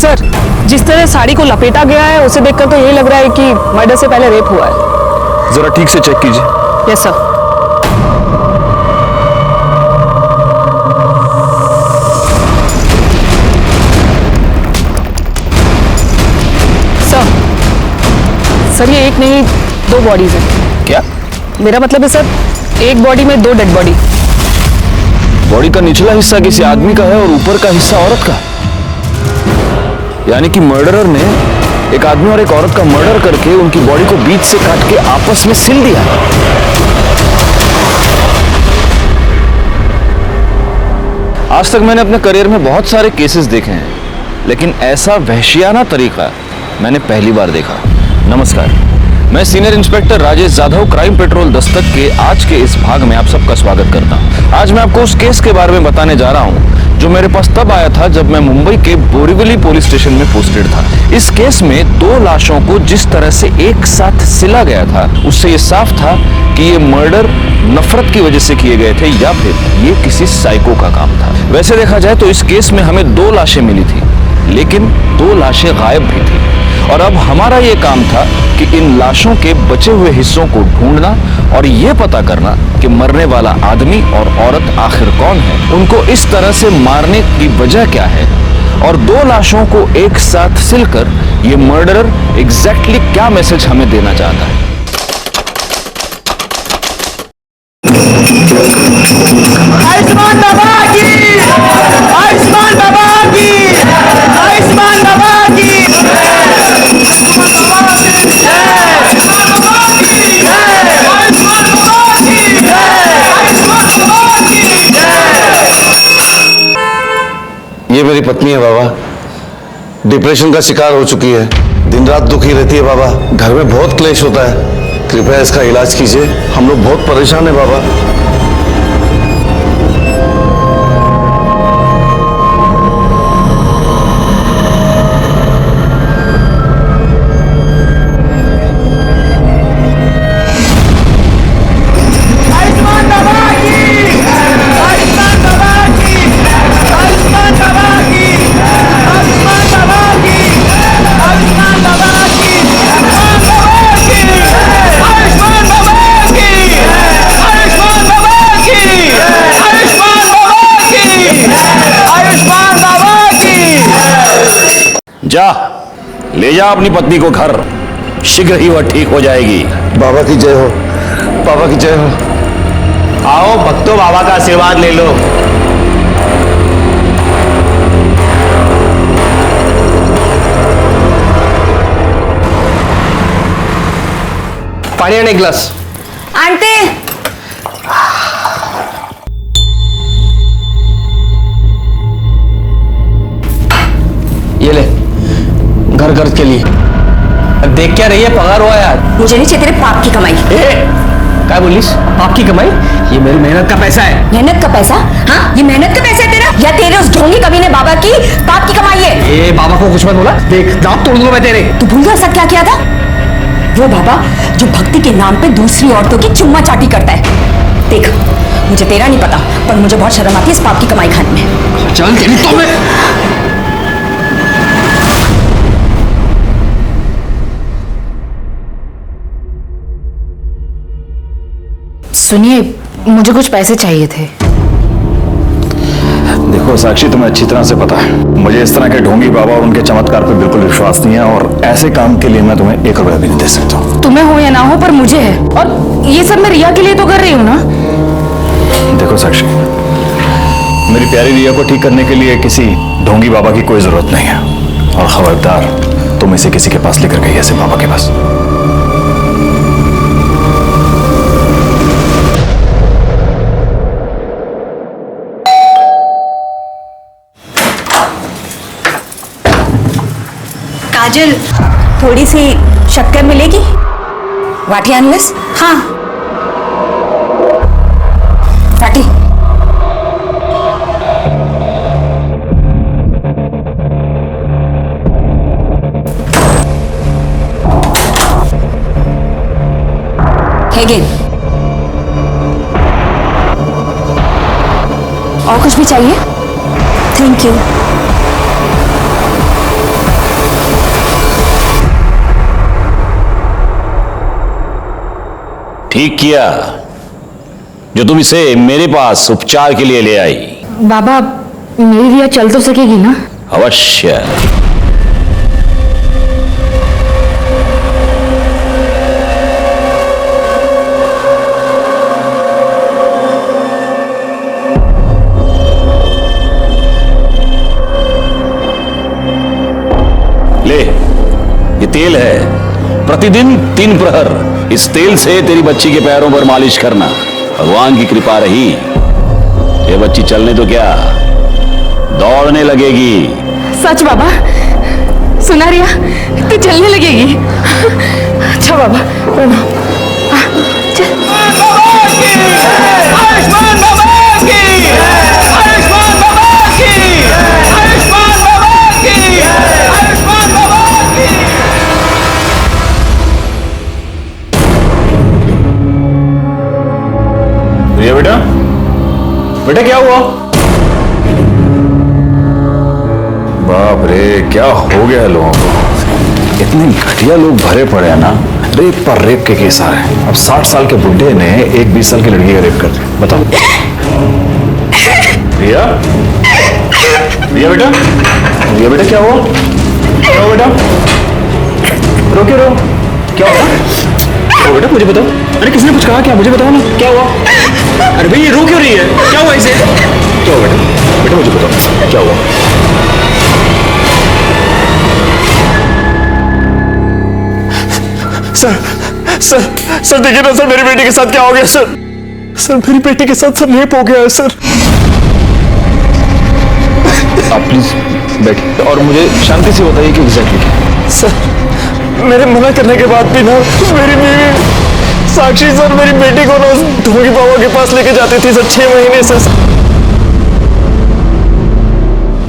Sir, जिस तरह साड़ी को लपेटा गया है उसे देखकर तो यही लग रहा है कि मर्डर से पहले रेप हुआ है। जरा ठीक से चेक कीजिए। Yes sir. सर ये एक नहीं 2 बॉडीज हैं। क्या? मेरा मतलब है सर, एक बॉडी में 2 डेड बॉडी। बॉडी का निचला हिस्सा किसी आदमी का है और ऊपर का हिस्सा औरत का। यानी कि मर्डरर ने एक आदमी और एक औरत का मर्डर करके उनकी बॉडी को बीच से काट के आपस में सिल दिया। आज तक मैंने अपने करियर में बहुत सारे केसेस देखे हैं, लेकिन ऐसा वहशियाना तरीका मैंने पहली बार देखा। नमस्कार, मैं senior inspector Rajesh Jadhav, crime petrol Dastak के आज के इस भाग में आप सबका स्वागत करता हूं। आज मैं आपको उस केस के बारे में बताने जा रहा हूं जो मेरे पास तब आया था जब मैं मुंबई के बोरीवली पुलिस स्टेशन में पोस्टेड था। इस केस में 2 लाशों को जिस तरह से एक साथ सिला गया था, उससे ये साफ था कि ये मर्डर नफरत की वजह से किए गए थे या फिर ये किसी साइको का काम था। वैसे देखा जाए तो इस केस में हमें 2 लाशें मिली थी, लेकिन 2 लाशें गायब भी थी और अब हमारा ये काम था कि इन लाशों के बचे हुए हिस्सों को ढूंढना और ये पता करना कि मरने वाला आदमी और औरत आखिर कौन है, उनको इस तरह से मारने की वजह क्या है और 2 लाशों को एक साथ सिलकर ये मर्डरर एग्जैक्टली क्या मैसेज हमें देना चाहता है। आयुष्मान बाबा की, आयुष्मान बाबा की, आयुष्मान बाबा की, ये मेरी पत्नी है बाबा, डिप्रेशन का शिकार हो चुकी है, दिन रात दुखी रहती है बाबा, घर में बहुत क्लेश होता है, कृपया इसका इलाज कीजिए, हम लोग बहुत परेशान हैं बाबा। जा, ले जा अपनी पत्नी को घर, शीघ्र ही वह ठीक हो जाएगी। बाबा की जय हो, बाबा की जय हो। आओ भक्तों, बाबा का आशीर्वाद ले लो। पानी आने ग्लास। आंटी, ये ले, घर घर के लिए। देख क्या रही है, पगार हुआ यार। मुझे नहीं चाहिए तेरे पाप की कमाई। क्या बोलिस? पाप की कमाई? ये मेरी मेहनत का पैसा है। मेहनत का पैसा? हाँ, ये मेहनत का पैसा है तेरा या तेरे उस ढोंगी कमीने बाबा की पाप की कमाई है? ए बाबा को कुछ मत बोला, देख दांत तोड़ दूंगा मैं तेरे। तू भूल गया सब क्या किया था? वो बाबा जो भक्ति के नाम पे दूसरी औरतों की चुम्मा चाटी करता है। देख, मुझे तेरा नहीं पता, पर मुझे बहुत शर्म आती है इस पाप की कमाई खाने में। चल तेरी तो मैं। सुनिए, मुझे कुछ पैसे चाहिए थे। देखो साक्षी, तुम्हें अच्छी तरह से पता है मुझे इस तरह के ढोंगी बाबा और उनके चमत्कार पर बिल्कुल विश्वास नहीं है और ऐसे काम के लिए मैं तुम्हें 1 रुपया भी नहीं दे सकता हूँ। तुम्हें हो या ना हो, पर मुझे है, और ये सब मैं रिया के लिए तो कर रही हूँ ना। देखो साक्षी, मेरी प्यारी रिया को ठीक करने के लिए किसी ढोंगी बाबा की कोई जरूरत नहीं है और खबरदार तुम इसे किसी के पास लेकर गई ऐसे बाबा के पास। काजल, थोड़ी सी शक्कर मिलेगी? वाटी अनलेस? हाँ, वाटी। और कुछ भी चाहिए? Thank you. ठीक किया जो तुम इसे मेरे पास उपचार के लिए ले आई। बाबा मेरी रिया चल तो सकेगी ना? अवश्य। ले, ये तेल है। प्रतिदिन 3 प्रहर इस तेल से तेरी बच्ची के पैरों पर मालिश करना। भगवान की कृपा रही, ये बच्ची चलने तो क्या, दौड़ने लगेगी। सच बाबा? सुना रिया तू चलने लगेगी? अच्छा बाबा प्रणाम। प्रिया बेटा, बेटा क्या हुआ? बाप रे, क्या हो गया लोगों को। इतने घटिया लोग भरे पड़े हैं ना। रेप पर रेप के केस आ रहे हैं। अब 60 साल के बुड्ढे ने एक 20 साल की लड़की का रेप कर दिया। बताओ। प्रिया, प्रिया बेटा, प्रिया बेटा क्या हुआ? क्या हुआ बेटा? रो क्यों रो? क्या हुआ? ओ बेटा मुझे बताओ। अरे किसने कुछ कहा क्या? मुझे बताओ ना क्या हुआ? अरे भाई ये रो क्यों रही है? क्या हुआ इसे? क्या हुआ बेटा? बेटा मुझे बताओ क्या हुआ? सर देखिए ना सर, मेरी बेटी के साथ क्या हो गया सर? सर मेरी बेटी के साथ सर रेप हो गया है सर। आप प्लीज बैठिए और मुझे शांति से बताइए कि एग्जैक्टली क्या। सर मेरे मना करने के बाद भी ना मेरी बीवी साक्षी सर मेरी बेटी को ना उस ढोंगी बाबा के पास लेके जाती थी सर 6 महीने से।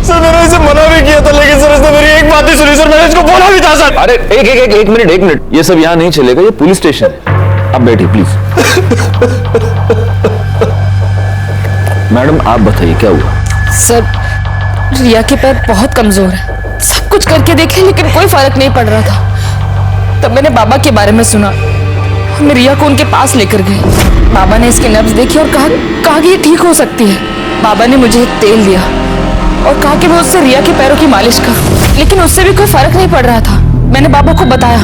सर मैंने इसे मना भी किया था लेकिन सर इसने मेरी एक बात नहीं सुनी सर। मैंने इसको बोला भी था सर। अरे एक मिनट, ये सब यहाँ नहीं चलेगा, ये पुलिस स्टेशन है। आप बैठिए प्लीज। मैडम आप बताइए क्या हुआ? सर रिया के पैर बहुत कमजोर है, सब कुछ करके देखे लेकिन कोई फर्क नहीं पड़ रहा था। तब मैंने बाबा के बारे में सुना, हम रिया को उनके पास लेकर गए। बाबा ने इसकी नब्ज देखी और कहा कि ये ठीक हो सकती है। बाबा ने मुझे तेल दिया और कहा कि मैं उससे रिया के पैरों की मालिश करूं, लेकिन उससे भी कोई फर्क नहीं पड़ रहा था। मैंने बाबा को बताया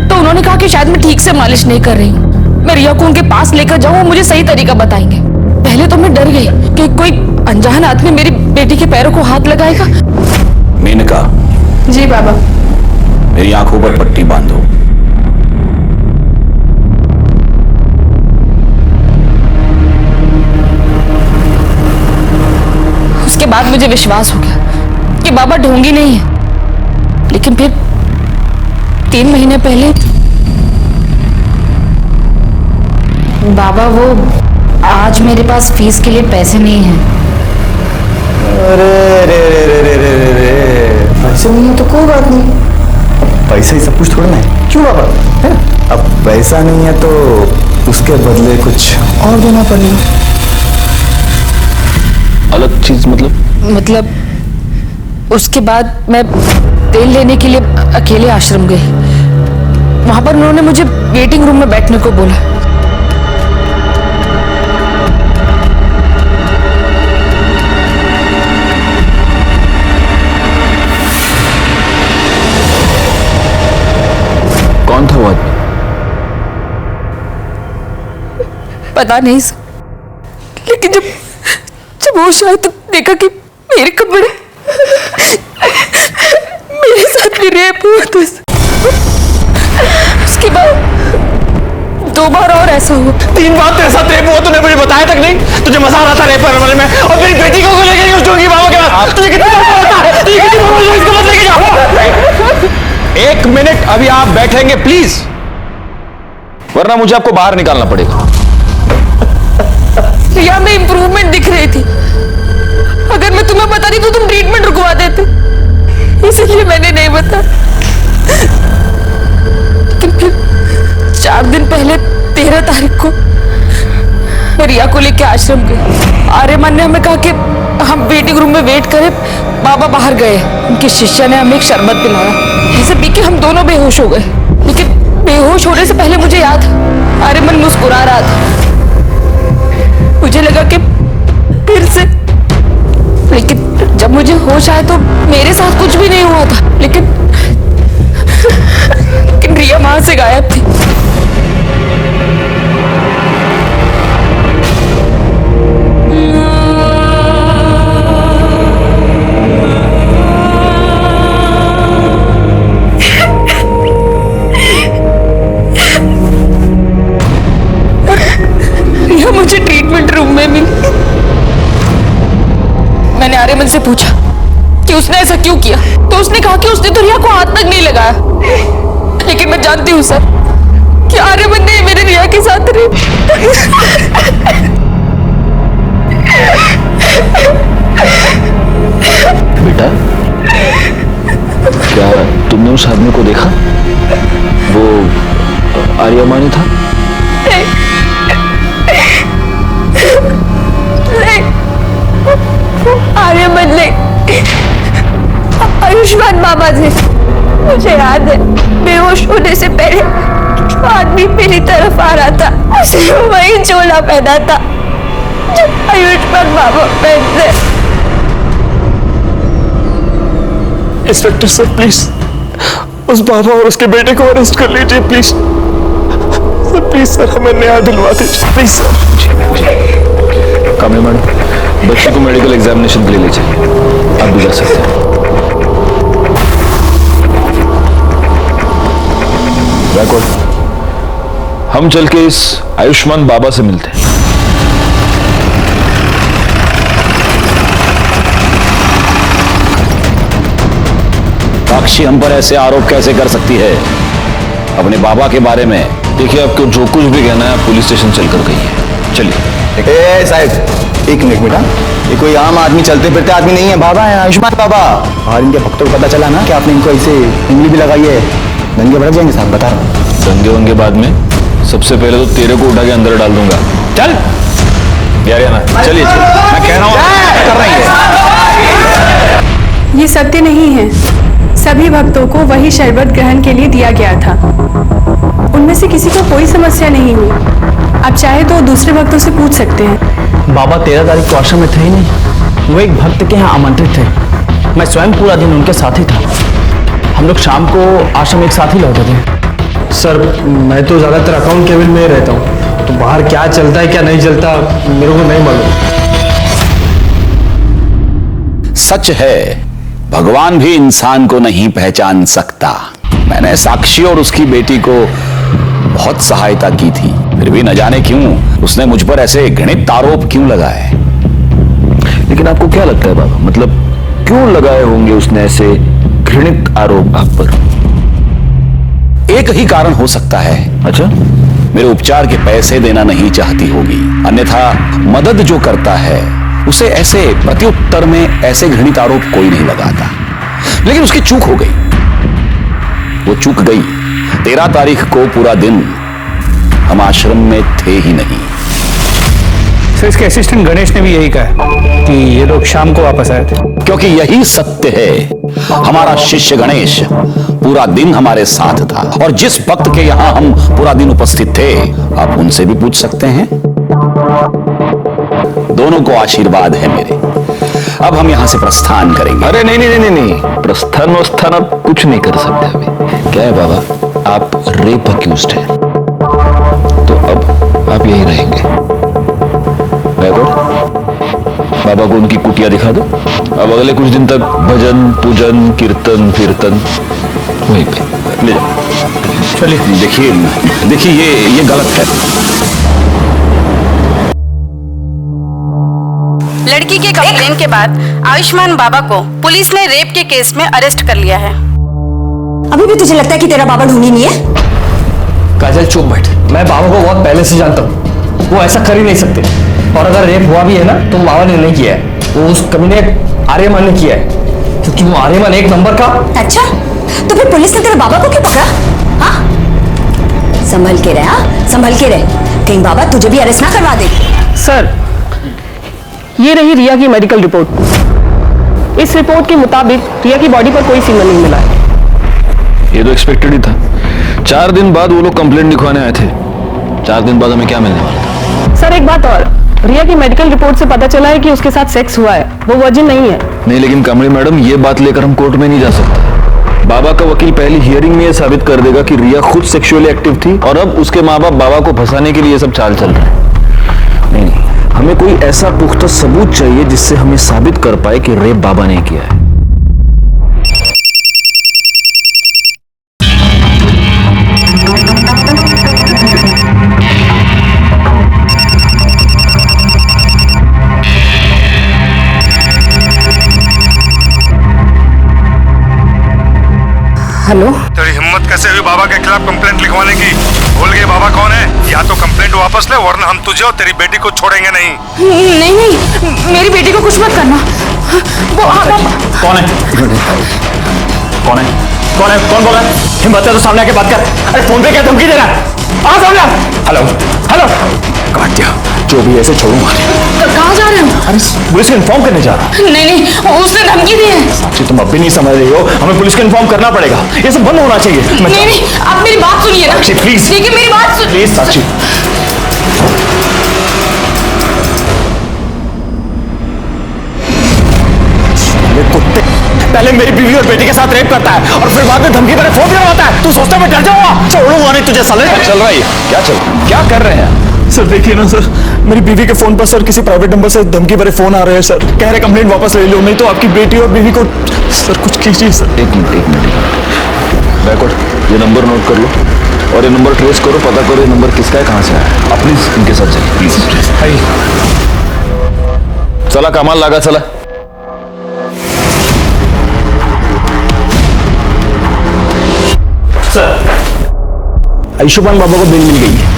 तो उन्होंने कहा कि शायद मैं ठीक से मालिश नहीं कर रही हूँ, मैं रिया को उनके पास लेकर जाऊं, वो मुझे सही तरीका बताएंगे। पहले तो मैं डर गई कि कोई अनजान आदमी मेरी बेटी के पैरों को हाथ लगाएगा। मेनका। जी बाबा। मेरी आंखों पर पट्टी बांधो। उसके बाद मुझे विश्वास हो गया कि बाबा ढोंगी नहीं है। लेकिन फिर 3 महीने पहले बाबा वो आज मेरे पास फीस के लिए पैसे नहीं हैं। अरे रे रे रे रे रे रे रे, पैसे नहीं है तो कोई बात नहीं, पैसा ही सब कुछ थोड़ा ना है। क्यों बाबा है? अब पैसा नहीं है तो उसके बदले कुछ और देना पड़ेगा। अलग चीज मतलब उसके बाद मैं तेल लेने के लिए अकेले आश्रम गई। वहां पर उन्होंने मुझे वेटिंग रूम में बैठने को बोला। कौन था वो आदमी? पता नहीं सर, लेकिन जब वो शायद तो देखा कि मेरे कपड़े मेरे साथ भी रेप हुआ था। उसके बाद 2 बार और ऐसा हुआ। 3 बार तेरे साथ रेप हुआ, तूने मुझे बताया तक नहीं? तुझे मजा आ रहा था रेप करने वाले में, और मेरी बेटी को लेके गई उस ढोंगी बाबा के पास। तुझे कितनी बार बोला था? तुझे कितनी बार बोला इसको मत लेके जाओ? 1 मिनट अभी आप बैठेंगे प्लीज, वरना मुझे आपको बाहर निकालना पड़ेगा। रिया में इंप्रूवमेंट दिख रही थी। अगर मैं तुम्हें बताती तो तुम ट्रीटमेंट रुकवा देते, इसलिए मैंने नहीं बताया। लेकिन फिर 4 दिन पहले 13 तारीख को मैं रिया को लेकर आश्रम गई। आर्यमान ने हमें कहा कि हम वेटिंग रूम में वेट करें, बाबा बाहर गए। उनकी शिष्या ने हमें एक शरबत पिलाया, इसे पी के हम दोनों बेहोश हो गए। लेकिन बेहोश होने से पहले मुझे याद आर्यमन मुस्कुरा रहा था। मुझे लगा कि फिर से, लेकिन जब मुझे होश आया तो मेरे साथ कुछ भी नहीं हुआ था। लेकिन रिया वहां से गायब थी। रिया मुझे ट्रीटमेंट रूम में मिली। मैंने आर्यमन से पूछा कि उसने ऐसा क्यों किया, तो उसने कहा कि उसने तो रिया को हाथ तक नहीं लगाया। लेकिन मैं जानती हूँ सर कि आर्यमन ने मेरे रिया के साथ बेटा, क्या तुमने उस आदमी को देखा? वो आर्यमान था? आर्यमन नहीं, आयुष्मान बाबा थे। मुझे याद है बेहोश होने से पहले जो आदमी मेरी तरफ आ रहा था उसे वही चोला पहना था जो आयुष्मान बाबा पहनते। इंस्पेक्टर सर प्लीज उस बाबा और उसके बेटे को अरेस्ट कर लीजिए प्लीज सर। प्लीज सर, हमें न्याय दिलवा दीजिए प्लीज सर। कामनी मैडम, बच्चे को मेडिकल एग्जामिनेशन के लिए ले जाइए। आप भी जा सकते हैं। हम चल के इस आयुष्मान बाबा से मिलते हैं। साक्षी हम पर ऐसे आरोप कैसे कर सकती है अपने बाबा के बारे में? देखिए, आपको जो कुछ भी कहना है पुलिस स्टेशन चलकर कही है। चलिए। साहब एक मिनट बेटा, ये कोई आम आदमी, चलते फिरते आदमी नहीं है, बाबा है, आयुष्मान बाबा। और इनके भक्तों को पता चला ना कि आपने इनको ऐसे उंगली भी लगाई है, दंगे भड़क जाएंगे साहब, बता रहा हूँ। दंगे वंगे बाद में, सबसे पहले तो तेरे को उठा के अंदर डाल दूंगा। चल यार ना, चलिए मैं कह रहा हूँ कर रही है। ये सत्य नहीं है। सभी भक्तों को वही शरबत ग्रहण के लिए दिया गया था। उनमें से किसी को कोई समस्या नहीं हुई। आप चाहे तो दूसरे भक्तों से पूछ सकते हैं। बाबा 13 तारीख को आश्रम में थे ही नहीं। वो एक भक्त के यहाँ आमंत्रित थे। मैं स्वयं पूरा दिन उनके साथ ही था। हम लोग शाम को आश्रम एक साथ ही लौटे थे। सर, मैं तो ज्यादातर अकाउंट केबिन में ही रहता हूँ, तो बाहर क्या चलता है क्या नहीं चलता मेरे को नहीं मालूम। सच है, भगवान भी इंसान को नहीं पहचान सकता। मैंने साक्षी और उसकी बेटी को बहुत सहायता की थी, फिर भी न जाने क्यों उसने मुझ पर ऐसे घृणित आरोप क्यों लगाए। लेकिन आपको क्या लगता है बाबा, मतलब क्यों लगाए होंगे उसने ऐसे घृणित आरोप आप पर? एक ही कारण हो सकता है। अच्छा, मेरे उपचार के पैसे देना नहीं चाहती होगी, अन्यथा मदद जो करता है उसे ऐसे प्रत्युत्तर में ऐसे घृणित आरोप कोई नहीं लगाता। लेकिन उसकी चूक हो गई, वो चूक गई। 13 तारीख को पूरा दिन हम आश्रम में थे ही नहीं। सर, इसके असिस्टेंट गणेश ने भी यही कहा कि ये लोग शाम को वापस आए थे। क्योंकि यही सत्य है। हमारा शिष्य गणेश पूरा दिन हमारे साथ था, और जिस भक्त के यहां हम पूरा दिन उपस्थित थे, आप उनसे भी पूछ सकते हैं। दोनों को आशीर्वाद है मेरे। अब हम यहां से प्रस्थान करेंगे। अरे नहीं नहीं नहीं नहीं, प्रस्थान वस्थान आप कुछ नहीं कर सकते अभी। क्या है बाबा, आप रेप अक्यूज्ड हैं, तो अब आप यहीं रहेंगे। बाबा को उनकी कुटिया दिखा दो। अब अगले कुछ दिन तक भजन पूजन कीर्तन कीर्तन वहीं पे ले जाओ। चलिए। देखिए ये गलत है। लड़की के कंप्लेन के बाद आयुष्मान बाबा को पुलिस ने रेप के केस में अरेस्ट कर लिया है। अभी भी तुझे लगता है कि तेरा बाबा ढूंढी नहीं है? काजल चुप बैठ। मैं बाबा को बहुत पहले से जानता हूँ, वो ऐसा कर ही नहीं सकते। और अगर रेप हुआ भी है ना तो बाबा ने नहीं किया है, वो उस कमीने आर्यमान ने किया है, क्योंकि वो आर्यमान एक नंबर का। अच्छा, तो फिर पुलिस ने तेरे बाबा को क्यों पकड़ा? हाँ, संभल के रह, संभल के रह, कहीं बाबा तुझे भी अरेस्ट ना करवा दे। सर, ये रही रिया की मेडिकल रिपोर्ट। इस रिपोर्ट के मुताबिक रिया की बॉडी पर कोई सीमन नहीं मिला है। ये तो एक्सपेक्टेड ही था। 4 दिन बाद वो लोग कंप्लेंट लिखवाने आए थे। 4 दिन बाद हमें क्या मिलने वाला था? सर एक बात और, रिया की मेडिकल रिपोर्ट से पता चला है कि उसके साथ सेक्स हुआ है, वो वर्जिन नहीं है। नहीं, लेकिन कमली मैडम, ये बात लेकर हम कोर्ट में नहीं जा सकते। बाबा का वकील पहली हियरिंग में ये साबित कर देगा कि रिया खुद सेक्सुअली एक्टिव थी और अब उसके माँ बाप बाबा को फंसाने के लिए ये सब चाल चल रहा है। नहीं, हमें कोई ऐसा पुख्ता सबूत चाहिए जिससे हमें साबित कर पाए कि रेप बाबा ने किया है। हेलो, तेरी हिम्मत कैसे हुई बाबा के खिलाफ कंप्लेंट लिखवाने की? भूल गए बाबा कौन है? या तो कंप्लेंट वापस ले, वरना हम तुझे और तेरी बेटी को छोड़ेंगे नहीं। नहीं नहीं, मेरी बेटी को कुछ मत करना। वो कौन है? कौन है? कौन है? कौन बोल रहा है? हिम्मत है तो सामने आके बात कर। अरे फोन पे क्या धमकी दे रहा है? आ सामने। हेलो हेलो, काट दिया। जो भी ऐसे छोड़ूंगा। कहाँ जा रहे हो? अरे पुलिस को इन्फॉर्म करने जा रहा। नहीं नहीं, उसने धमकी दी है। साक्षी, तुम अब भी नहीं समझ रही हो, हमें पुलिस को इन्फॉर्म करना पड़ेगा। ये सब बंद होना चाहिए। नहीं नहीं, आप मेरी बात सुनिए ना। साक्षी प्लीज, देखिए मेरी बात सुन। प्लीज साक्षी। कुत्ते, पहले मेरी बीवी और बेटी के साथ रेप करता है और फिर बाद में धमकी देकर फोन करवाता है। तू सोचता मैं डर जाऊंगा? छोड़ूंगा नहीं तुझे साले। क्या चल रहा है? क्या कर रहे हैं? सर देखिए ना सर, मेरी बीवी के फोन पर सर किसी प्राइवेट नंबर से धमकी भरे फोन आ रहे हैं सर। कह रहे कंप्लेंट वापस ले लो, नहीं तो आपकी बेटी और बीवी को। सर कुछ कीजिए सर। एक मिनट। बैकवर्ड, ये नंबर नोट कर लो और ये नंबर ट्रेस करो, पता करो ये नंबर किसका है, कहाँ से आया। आप प्लीज इनके साथ चलिए, प्लीज। चला कमाल लगा, चला। सर, आयुष्मान बाबा को बेल मिल गई है।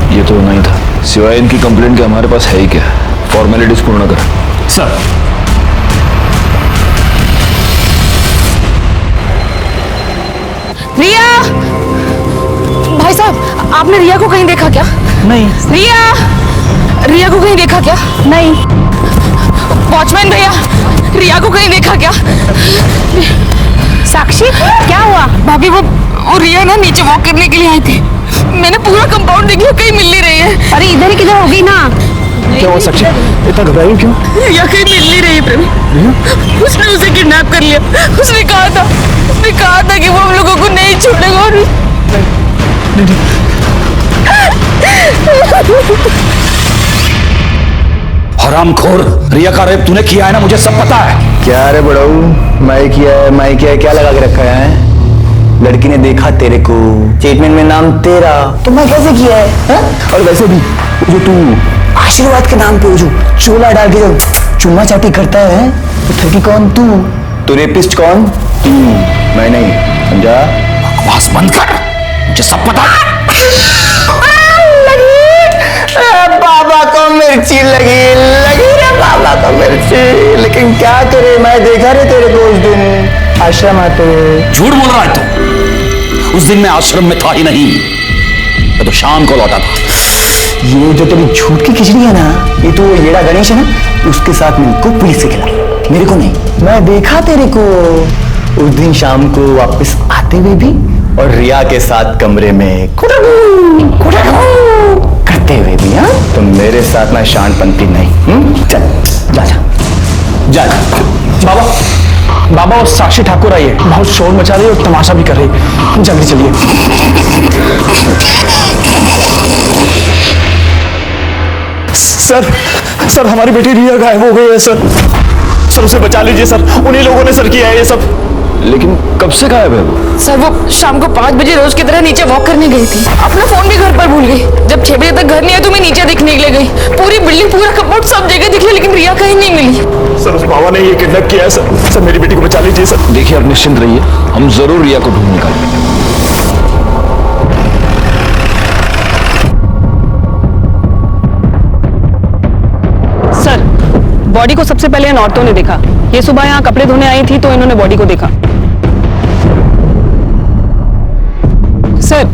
ये तो नहीं था, सिवाय इनकी कंप्लेंट के हमारे पास है ही क्या? फॉर्मेलिटीज पूर्ण कर। सर रिया, भाई साहब, आपने रिया को कहीं देखा क्या? नहीं। रिया को कहीं देखा क्या? नहीं। वॉचमैन भैया, रिया को कहीं देखा क्या? साक्षी, क्या हुआ? भाभी, वो रिया ना नीचे वॉक करने के लिए आई थी। मैंने पूरा कंपाउंड देख लिया, कहीं मिल नहीं रही है। अरे इधर ही किधर होगी ना। क्या हुआ साक्षी, इतना घबराई क्यों? रिया कहीं मिल नहीं रही है प्रवीण। उसने उसे किडनैप कर लिया। उसने कहा था कि वो हम लोगों को नहीं छोड़ेगा। और हरामखोर, रिया का रेप तूने किया है ना, मुझे सब पता है। क्या रे बड़ाऊ, मैं किया है, क्या लगा के रखा है? लड़की ने देखा तेरे को, स्टेटमेंट में नाम तेरा, तो मैं कैसे किया है, हा? और वैसे भी जो तू आशीर्वाद के नाम पे जो चोला डाल के जो चुम्मा चाटी करता है, तो ठगी कौन? तू रेपिस्ट कौन? तू, मैं नहीं, समझा? बकवास बंद कर, मुझे सब पता है। बाबा को मिर्ची लगी रे बाबा को मिर्ची। लेकिन क्या करे, मैं देखा रे तेरे को उस दिन आश्रम आते हुए। झूठ बोल रहा है तू। उस दिन मैं आश्रम में था ही नहीं, मैं तो शाम को लौटा था। ये जो तेरी झूठ की खिचड़ी है ना, ये तो येड़ा गणेश है ना, उसके साथ मिलकर पुलिस से खिला, मेरे को नहीं। मैं देखा तेरे को उस दिन शाम को वापस आते हुए भी, और रिया के साथ कमरे में करते हुए भी। हाँ, तो मेरे साथ ना शांतपंथी नहीं। चल जा। बाबा, वो साक्षी ठाकुर आई है, बहुत शोर मचा रही है और तमाशा भी कर रही है। जल्दी चलिए। सर हमारी बेटी रिया गायब हो गई है सर, उसे बचा लीजिए सर। उन्हीं लोगों ने सर किया है ये सब। लेकिन कब से गायब है वो? सर, वो शाम को 5 बजे रोज की तरह नीचे वॉक करने गई थी। अपना फोन भी घर पर भूल गई। जब 6 बजे तक घर नहीं आया तो मैं नीचे देखने के लिए गई। पूरी बिल्डिंग, पूरा कंपाउंड, सब जगह दिख लिया, लेकिन रिया कहीं नहीं मिली। सर, उस बाबा ने ये किडनैप किया है सर। मेरी बेटी को बचा लीजिए सर। देखिए, आप निश्चिंत रहिए, हम जरूर रिया को ढूंढ निकालेंगे। सर, बॉडी को सबसे पहले इन औरतों ने देखा। ये सुबह यहाँ कपड़े धोने आई थी तो इन्होंने बॉडी को देखा। सर,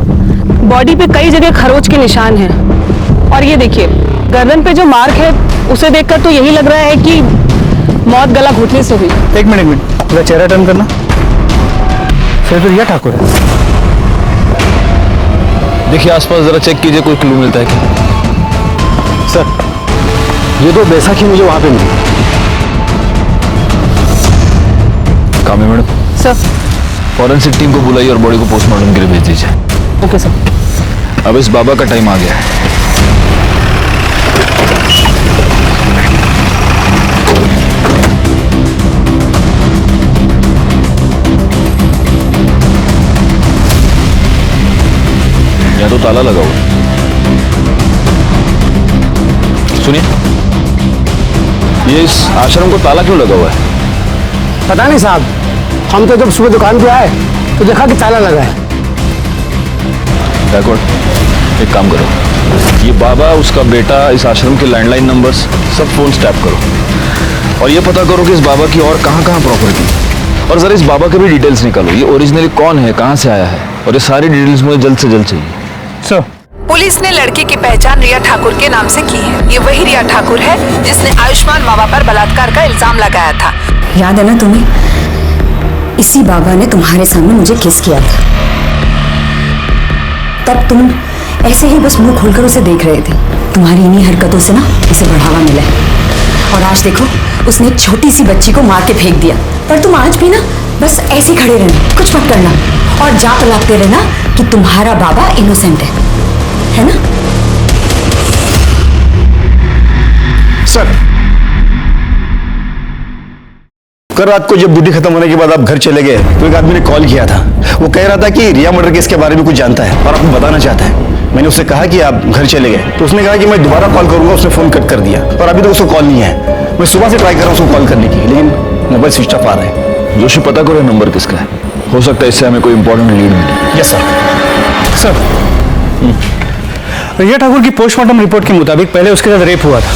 बॉडी पे कई जगह खरोच के निशान हैं। और ये देखिए, गर्दन पे जो मार्क है उसे देखकर तो यही लग रहा है कि मौत गला घुटने से हुई। एक मिनट, पूरा चेहरा टर्न करना। फिर तो रिया ठाकुर है। देखिए आसपास जरा चेक कीजिए, कोई क्लू मिलता है क्या? सर, ये तो बैसाखी मुझे वहां पे मिली। कामे मैडम, सर। फॉरेंसिक टीम को बुलाइए और बॉडी को पोस्टमार्टम के लिए भेज दीजिए। Okay sir. अब इस बाबा का टाइम आ गया है। यहाँ तो ताला लगा हुआ है। सुनिए, ये इस आश्रम को ताला क्यों लगा हुआ है? पता नहीं साहब, हम तो जब सुबह दुकान पे आए तो देखा कि ताला लगा है। बैकवर्ड, एक काम करो, ये बाबा, उसका बेटा, इस आश्रम के लैंडलाइन नंबर्स सब फोन टैप करो और ये पता करो कि इस बाबा की और कहाँ प्रॉपर्टी, और जरा इस बाबा के भी डिटेल्स निकालो। ये ओरिजिनली कौन है, कहाँ से आया है, और ये सारी डिटेल्स मुझे जल्द से जल्द चाहिए। सर, पुलिस ने लड़के की पहचान रिया ठाकुर के नाम से की है। ये वही रिया ठाकुर है जिसने आयुष्मान बाबा पर बलात्कार का इल्जाम लगाया था। याद है ना तुम्हें, इसी बाबा ने तुम्हारे सामने मुझे किस किया था। तब तुम ऐसे ही बस मुंह खोलकर उसे देख रहे थे। तुम्हारी इन्हीं हरकतों से ना उसे बढ़ावा मिला है। और आज देखो, उसने एक छोटी सी बच्ची को मार के फेंक दिया। पर तुम आज भी ना बस ऐसे ही खड़े रहना, कुछ मत करना और जाप लागते रहना कि तुम्हारा बाबा इनोसेंट है ना? सर, कल रात को जब ड्यूटी खत्म होने के बाद आप घर चले गए तो एक आदमी ने कॉल किया था। वो कह रहा था कि रिया मर्डर केस के बारे में कुछ जानता है और आपको बताना चाहता है। मैंने उससे कहा कि आप घर चले गए तो उसने कहा कि मैं दोबारा कॉल करूंगा। उसने फोन कट कर दिया और अभी तक उसको कॉल नहीं है। मैं सुबह से ट्राई कर रहा हूँ उसको कॉल करने की, लेकिन मोबाइल स्विच ऑफ आ रहा है। जोशी, पता करो नंबर किसका है, हो सकता है इससे हमें कोई इंपॉर्टेंट लीड मिले। Yes sir. सर, रिया ठाकुर की पोस्टमार्टम रिपोर्ट के मुताबिक पहले उसके साथ रेप हुआ था,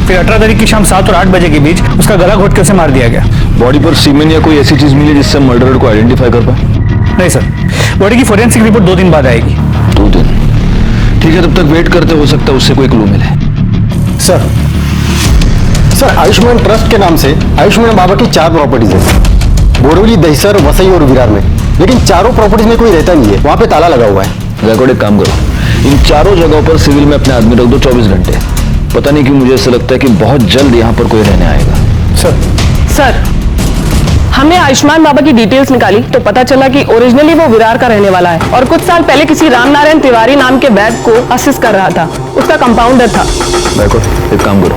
फिर 18 तारीख की शाम 7 और 8 बजे के बीच उसका गला घोट कर उसे मार दिया गया। बॉडी पर सीमेन या कोई ऐसी चीज मिली जिससे मर्डरर को आइडेंटिफाई कर पाए? नहीं सर, बॉडी की फोरेंसिक रिपोर्ट 2 दिन बाद आएगी। 2 दिन? ठीक है, तब तक वेट करते, हो सकता है उससे कोई क्लू मिले। सर, आयुष्मान ट्रस्ट के नाम से आयुष्मान बाबा की 4 प्रॉपर्टीज है, बोरवली, दहिसर, वसई और विरार में। लेकिन चारों प्रॉपर्टीज में कोई रहता नहीं है, वहां पे ताला लगा हुआ है। रिकॉर्ड, एक काम करो, इन चारों जगहों पर सिविल में अपने आदमी रख दो 24 घंटे। पता नहीं क्यों मुझे ऐसा लगता है कि बहुत जल्द यहाँ पर कोई रहने आएगा। सर, हमने आयुष्मान बाबा की डिटेल्स निकाली तो पता चला कि ओरिजिनली वो विरार का रहने वाला है और कुछ साल पहले किसी रामनारायण तिवारी नाम के वैद को असिस्ट कर रहा था। उसका कंपाउंडर था। रिकॉर्ड, एक काम करो,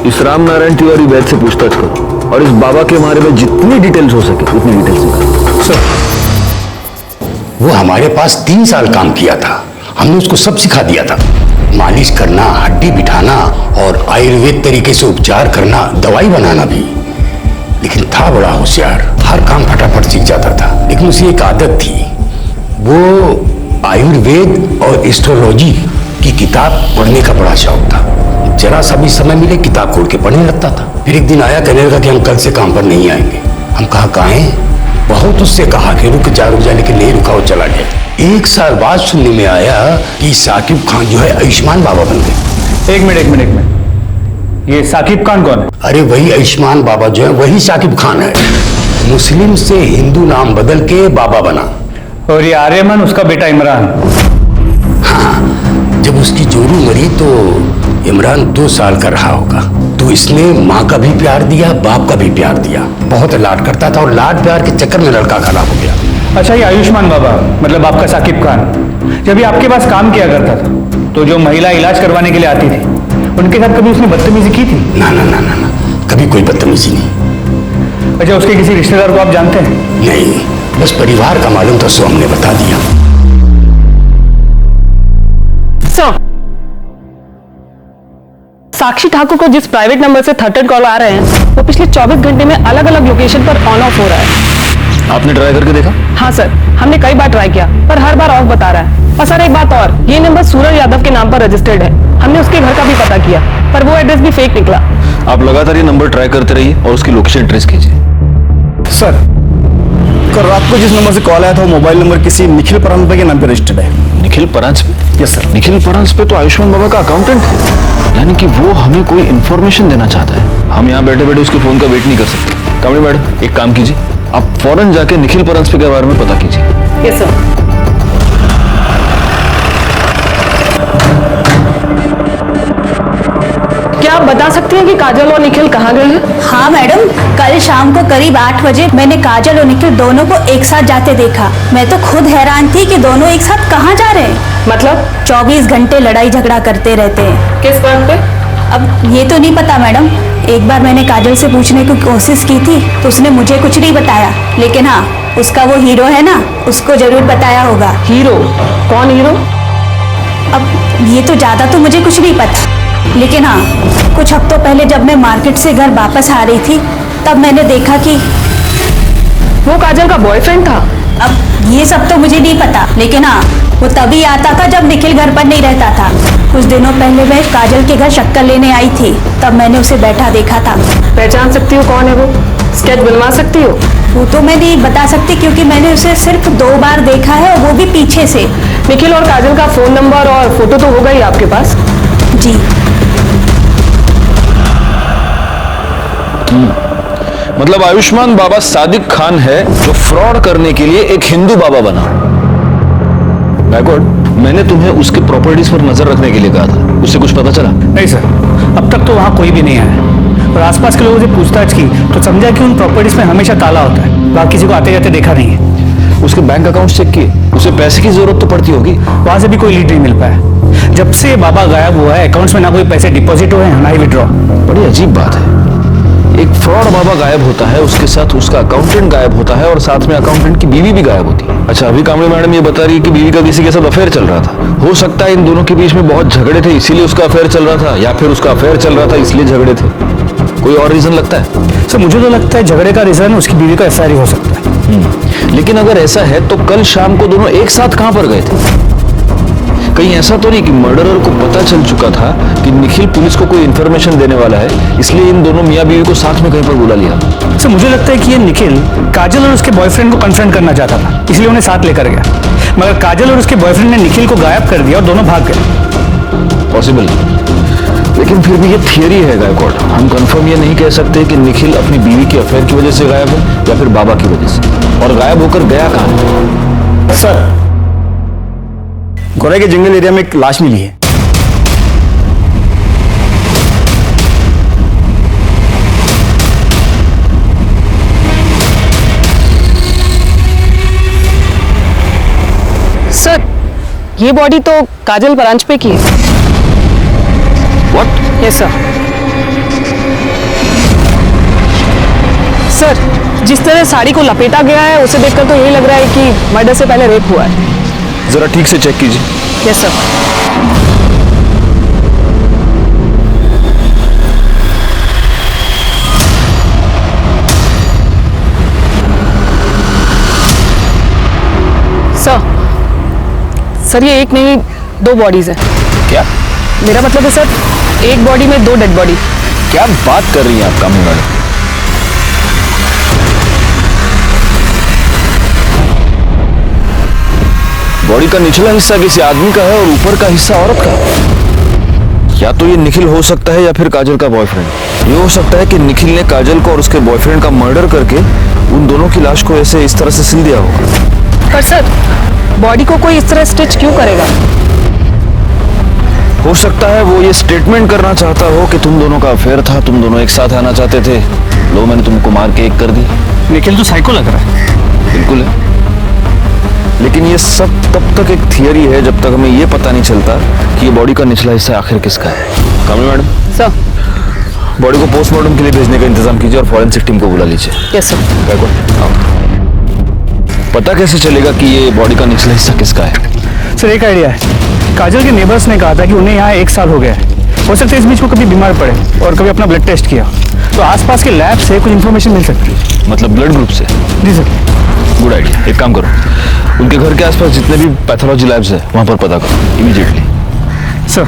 इस रामनारायण तिवारी वैद से पूछताछ करो और इस बाबा के बारे में जितनी डिटेल्स हो सके उतनी डिटेल्स निकालो। सर, वो हमारे पास 3 साल काम किया था। हमने उसको सब सिखा दिया था, मालिश करना, हड्डी बिठाना और आयुर्वेद तरीके से उपचार करना, दवाई बनाना भी। लेकिन था बड़ा होशियार, हर काम फटाफट सीख जाता था। लेकिन उसे एक आदत थी, वो आयुर्वेद और एस्ट्रोलॉजी की किताब पढ़ने का बड़ा शौक था। जरा सा भी समय मिले किताब खोल के पढ़ने लगता था। फिर एक दिन आया, कहने लगा कि हम कल से काम पर नहीं आएंगे। हम कहा काहे? बहुत उससे कहा कि रुक जा, लेकिन नहीं रुका, वो चला गया। 1 साल बाद सुनने में आया कि साकिब खान जो है आयुष्मान बाबा बन गए। एक मिनट, ये साकिब खान कौन है? अरे वही आयुष्मान बाबा जो है, वही साकिब खान है। मुस्लिम से हिंदू नाम बदल के बाबा बना। और ये आर्यमन उसका बेटा इमरान। हाँ, जब उसकी जोरू मरी तो इमरान 2 साल का रहा होगा। तो इसने माँ का भी प्यार दिया, बाप का भी प्यार दिया। बहुत लाड करता था और लाड प्यार के चक्कर में लड़का खराब हो गया। अच्छा, ये आयुष्मान बाबा मतलब आपका साकिब खान जब ये आपके पास काम किया करता था तो जो महिला इलाज करवाने के लिए आती थी उनके साथ कभी उसने बदतमीजी की थी? ना, कभी कोई बदतमीजी नहीं। अच्छा, उसके किसी रिश्तेदार को आप जानते हैं? नहीं, बस परिवार का मालूम था, सो हमने बता दिया। साक्षी ठाकुर को जिस प्राइवेट नंबर से थर्टेड कॉल आ रहे हैं वो पिछले 24 घंटे में अलग अलग लोकेशन पर ऑन ऑफ हो रहा है। आपने ट्राई करके देखा? हाँ सर, हमने कई बार ट्राई किया पर हर बार ऑफ बता रहा है। और सर, एक बात और, ये नंबर सूरज यादव के नाम पर रजिस्टर्ड है। हमने उसके घर का भी पता किया पर वो एड्रेस भी फेक निकला। आप लगातार ये नंबर ट्राई करते रहिए और उसकी लोकेशन ट्रेस कीजिए। सर, कल रात को जिस नंबर से कॉल आया था वो मोबाइल नंबर किसी निखिल परांजपे के नाम पर रजिस्टर्ड है। निखिल परांजपे? Yes sir. निखिल परांजपे तो आयुष्मान बाबा का अकाउंटेंट है, यानी कि वो हमें कोई इन्फॉर्मेशन देना चाहता है। हम यहाँ बैठे बैठे उसके फोन का वेट नहीं कर सकते। कामड़ी मैडम, एक काम कीजिए, आप फौरन जाके निखिल परांजपे के बारे में पता कीजिए। Yes sir. बता सकती हैं कि काजल और निखिल कहाँ गए हैं? हाँ मैडम, कल शाम को करीब 8 बजे मैंने काजल और निखिल दोनों को एक साथ जाते देखा। मैं तो खुद हैरान थी कि दोनों एक साथ कहाँ जा रहे हैं। मतलब 24 घंटे लड़ाई झगड़ा करते रहते हैं। किस बात पे? अब ये तो नहीं पता मैडम। एक बार मैंने काजल से पूछने की कोशिश की थी तो उसने मुझे कुछ नहीं बताया, लेकिन हाँ, उसका वो हीरो है ना, उसको जरूर बताया होगा। हीरो? कौन हीरो? अब ये तो ज्यादा तो मुझे कुछ नहीं पता, लेकिन हाँ, कुछ हफ्तों पहले जब मैं मार्केट से घर वापस आ रही थी तब मैंने देखा कि वो काजल का बॉयफ्रेंड था। अब ये सब तो मुझे नहीं पता, लेकिन हाँ, वो तभी आता था जब निखिल घर पर नहीं रहता था। कुछ दिनों पहले मैं काजल के घर शक्कर लेने आई थी, तब मैंने उसे बैठा देखा था। पहचान सकती हो कौन है वो? स्केच बनवा सकती हो? वो तो मैं नहीं बता सकती क्योंकि मैंने उसे सिर्फ 2 बार देखा है, और वो भी पीछे से। निखिल और काजल का फोन नंबर और फोटो तो होगा ही आपके पास? जी। मतलब आयुष्मान बाबा सादिक खान है जो फ्रॉड करने के लिए एक हिंदू बाबा बना। गायकवाड़, मैंने तुम्हें उसके प्रॉपर्टीज पर नजर रखने के लिए कहा था, उससे कुछ पता चला? नहीं सर, अब तक तो वहाँ कोई भी नहीं आया और आसपास के लोगों से पूछताछ की तो समझा कि उन प्रॉपर्टीज में हमेशा ताला होता है, वहाँ किसी को आते जाते देखा नहीं है। उसके बैंक अकाउंट चेक किए? उसे पैसे की जरूरत तो पड़ती होगी। वहाँ से भी कोई लीड नहीं मिल पाया। जब से बाबा गायब हुआ है अकाउंट्स में ना कोई पैसे डिपॉजिट हुए हैं ना ही विड्रॉ। बड़ी अजीब बात है, एक फ्रॉड बाबा गायब होता है, उसके साथ उसका अकाउंटेंट गायब होता है और साथ में अकाउंटेंट की बीवी भी गायब होती है। अच्छा, अभी कामड़ी मैडम ये बता रही है कि बीवी का किसी के साथ अफेयर चल रहा था। हो सकता है इन दोनों के बीच में बहुत झगड़े थे इसीलिए उसका अफेयर चल रहा था, या फिर उसका अफेयर चल रहा था इसलिए झगड़े थे। कोई और रीजन लगता है? सर मुझे तो लगता है झगड़े का रीजन उसकी बीवी का एफआईआर हो सकता है। लेकिन अगर ऐसा है तो कल शाम को दोनों एक साथ कहां पर गए थे? कहीं ऐसा तो नहीं कि मर्डरर को पता चल चुका था कि निखिल पुलिस को कोई इन्फॉर्मेशन देने वाला है, इसलिए इन दोनों मियां बीवी को साथ में कहीं पर बुला लिया? सर मुझे लगता है कि ये निखिल काजल और उसके बॉयफ्रेंड को कन्फ्रंट करना चाहता था, इसलिए उन्हें साथ लेकर गया, मगर काजल और उसके बॉयफ्रेंड ने निखिल को गायब कर दिया और दोनों भाग गए। पॉसिबल, लेकिन फिर भी ये थियरी है गायकवाड़। हम कंफर्म ये नहीं कह सकते कि निखिल अपनी बीवी के अफेयर की वजह से गायब है या फिर बाबा की वजह से। और गायब होकर गया कहां? सर गोरे के जंगल एरिया में एक लाश मिली है। सर, ये बॉडी तो काजल ब्रांच पे की है। What? Yes sir. सर, जिस तरह साड़ी को लपेटा गया है उसे देखकर तो यही लग रहा है कि मर्डर से पहले रेप हुआ है। जरा ठीक से चेक कीजिए। Yes sir. सर, ये एक नहीं 2 बॉडीज हैं। क्या? मेरा मतलब है सर, एक बॉडी में 2 डेड बॉडी। क्या बात कर रही हैं आप कामनी मैडम? बॉडी का निचला हिस्सा किसी आदमी का है और ऊपर का हिस्सा औरत का। या तो ये निखिल हो सकता है या फिर काजल का बॉयफ्रेंड। ये हो सकता है कि निखिल ने काजल को और उसके बॉयफ्रेंड का मर्डर करके उन दोनों की लाश को ऐसे इस तरह से सिल दिया होगा। पर सर, बॉडी को कोई इस तरह स्टिच क्यों करेगा? हो सकता है वो ये स्टेटमेंट करना चाहता हो कि तुम दोनों का अफेयर था, तुम दोनों एक साथ आना चाहते थे, लो मैंने तुमको मार के एक कर दी। निखिल तो साइको लग रहा है। बिल्कुल है, लेकिन ये सब तब तक एक थियरी है जब तक हमें ये पता नहीं चलता कि ये बॉडी का निचला हिस्सा आखिर किसका है। कामनी मैडम, सर, बॉडी को पोस्टमार्टम के लिए भेजने का इंतजाम कीजिए और फॉरेंसिक टीम को बुला लीजिए। Yes sir. पता कैसे चलेगा कि ये बॉडी का निचला हिस्सा किसका है? सर एक आइडिया है, काजल के नेबर्स ने कहा था कि उन्हें यहाँ 1 साल हो गया है। हो सकता है इस बीच वो कभी बीमार पड़े और कभी अपना ब्लड टेस्ट किया, तो आसपास के लैब से कुछ इन्फॉर्मेशन मिल सकती है। मतलब ब्लड ग्रुप से? जी सर। Good idea. एक काम करो, उनके घर के आसपास जितने भी पैथोलॉजी लैब्स है वहां पर पता करो इमीडिएटली। सर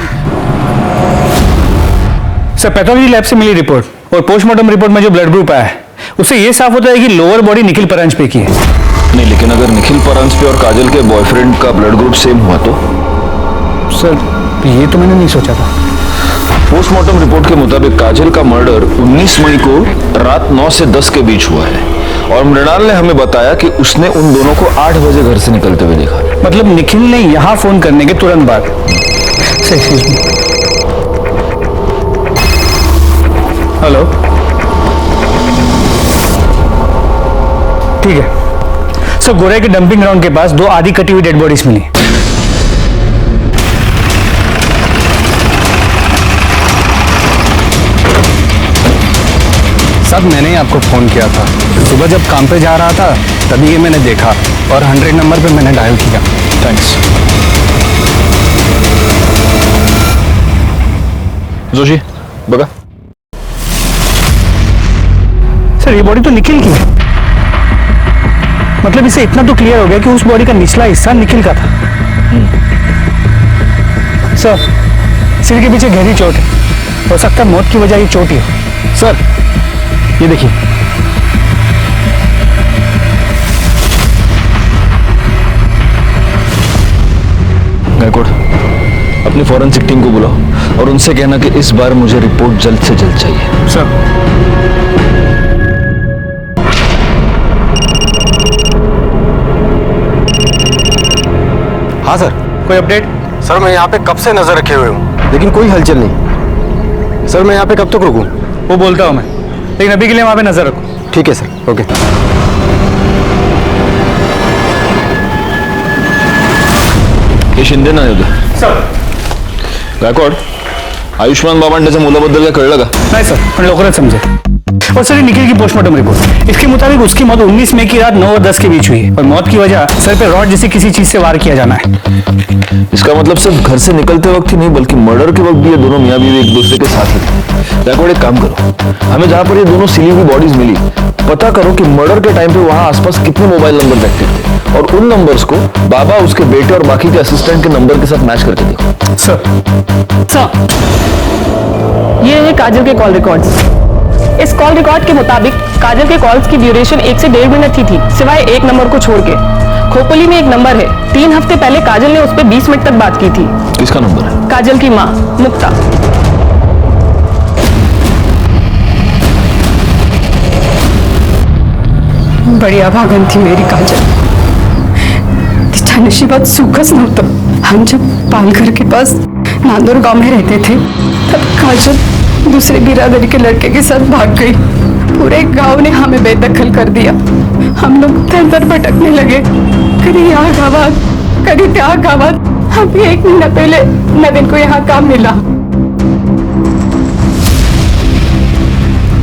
पैथोलॉजी लैब से मिली रिपोर्ट और पोस्टमार्टम रिपोर्ट में जो ब्लड ग्रुप आया है उससे ये साफ होता है कि लोअर बॉडी निखिल परांज पे की है। नहीं, लेकिन अगर निखिल परांज पे और काजल के बॉयफ्रेंड का ब्लड ग्रुप सेम हुआ तो? सर ये तो मैंने नहीं सोचा था। पोस्टमार्टम रिपोर्ट के मुताबिक काजल का मर्डर 19 मई को रात 9 से 10 के बीच हुआ है और मृणाल ने हमें बताया कि उसने उन दोनों को 8 बजे घर से निकलते हुए देखा। मतलब निखिल ने यहाँ फोन करने के तुरंत बाद। ठीक है सर, गोरे के डंपिंग ग्राउंड के पास 2 आधी कटी हुई डेड बॉडीज मिली। सब मैंने ही आपको फोन किया था। सुबह जब काम पे जा रहा था तभी ये मैंने देखा और 100 नंबर पे मैंने डायल किया। थैंक्स। जोशी बघा। सर ये बॉडी तो निखिल की है। मतलब इसे इतना तो क्लियर हो गया कि उस बॉडी का निचला हिस्सा निखिल का था। सर सिर के पीछे गहरी चोट है, हो सकता है मौत की वजह ये चोट ही हो। सर ये देखिए, गायकवाड़ अपनी फॉरेंसिक टीम को बुलाओ और उनसे कहना कि इस बार मुझे रिपोर्ट जल्द से जल्द चाहिए। सर हाँ सर। कोई अपडेट? सर मैं यहाँ पे कब से नजर रखे हुए हूँ लेकिन कोई हलचल नहीं। सर मैं यहाँ पे कब तक रुकूं? वो बोलता हूँ मैं, लेकिन अभी के लिए वहां पे नजर रखो। ठीक है सर, ओके। हे शिंदे नाही होते सर। गायकवाड, आयुष्मान बाबा त्याच्या मुलाबद्दल काय कळलं का? नहीं सर, पण लवकरच समजेल। और सर ये निखिल की पोस्टमार्टम रिपोर्ट, इसके मुताबिक उसकी मौत 19 मई की रात 9 और 10 के बीच हुई है और मौत की वजह सर पे रॉड जैसी किसी चीज से वार किया जाना है। इसका मतलब सिर्फ घर से निकलते वक्त ही नहीं बल्कि मर्डर के वक्त भी ये दोनों मियां बीवी एक दूसरे के साथ थे। गायकवाड एक काम करो, हमें जहां पर ये दोनों सिली हुई बॉडीज मिली पता करो कि मर्डर के टाइम पे वहां आसपास कितने मोबाइल नंबर एक्टिव थे और उन नंबर्स को बाबा, उसके बेटे और बाकी के असिस्टेंट के नंबर के साथ मैच करके देखो। सर ये है काजल के कॉल रिकॉर्ड्स। इस कॉल रिकॉर्ड के मुताबिक काजल के कॉल्स की ड्यूरेशन 1 से 1.5 मिनट ही थी, सिवाय एक नंबर को छोड़ के। खोपली में एक नंबर है, 3 हफ्ते पहले काजल ने उस पर 20 मिनट तक बात की थी। किसका नंबर है? काजल की माँ मुक्ता। बड़ी अभागन थी मेरी काजल। तिच्या नशिबात सुखच नव्हतं। हम जब पालघर के पास नांदोर गांव में रहते थे तब काजल दूसरे बिरादरी के लड़के के साथ भाग गई। पूरे गांव ने हमें बेदखल कर दिया। हम लोग दर दर भटकने लगे, कभी यहाँ गावात कभी त्या गावात। अभी 1 महीना पहले नवीन को यहाँ काम मिला।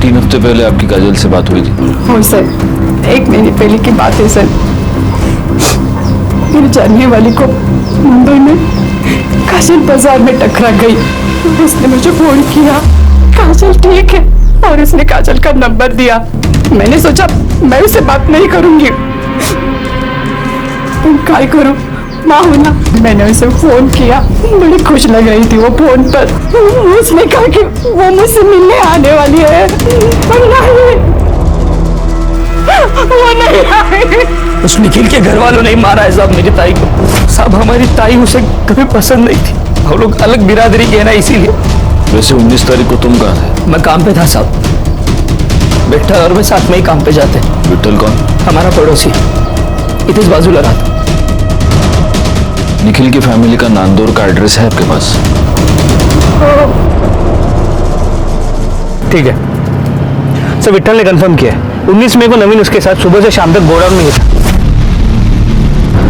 3 हफ्ते पहले आपकी काजल से बात हुई थी? हो सर, 1 महीने पहले की बात है सर। मेरी जानने वाली को मुंबई में काजल बाजार में टकरा गई। उसने मुझे फोन किया, काजल ठीक है, और उसने काजल का नंबर दिया। मैंने सोचा मैं उससे बात नहीं करूंगी, तुम काय करूं, माँ हूं ना। मैंने उसे फोन किया, बड़ी खुश लग रही थी वो फोन पर। उसने कहा कि वो मुझसे मिलने आने वाली है, पर नहीं, वो नहीं आई। उस निखिल के घर वालों ने मारा है साहब मेरी ताई को। साहब हमारी ताई उसे कभी पसंद नहीं थी, हम लोग अलग बिरादरी के हैं ना, इसीलिए। वैसे 19 तारीख को तुम कहाँ थे? मैं काम पे था साहब, बेटा और मैं साथ में ही काम पे जाते। विठल कौन? हमारा पड़ोसी, इतने बाजूला रहा था। निखिल की फैमिली का नांदौर का एड्रेस है आपके पास? ठीक है सर, विठल ने कंफर्म किया है। 19 मई को नवीन उसके साथ सुबह से शाम तक गोडाउन में ही था।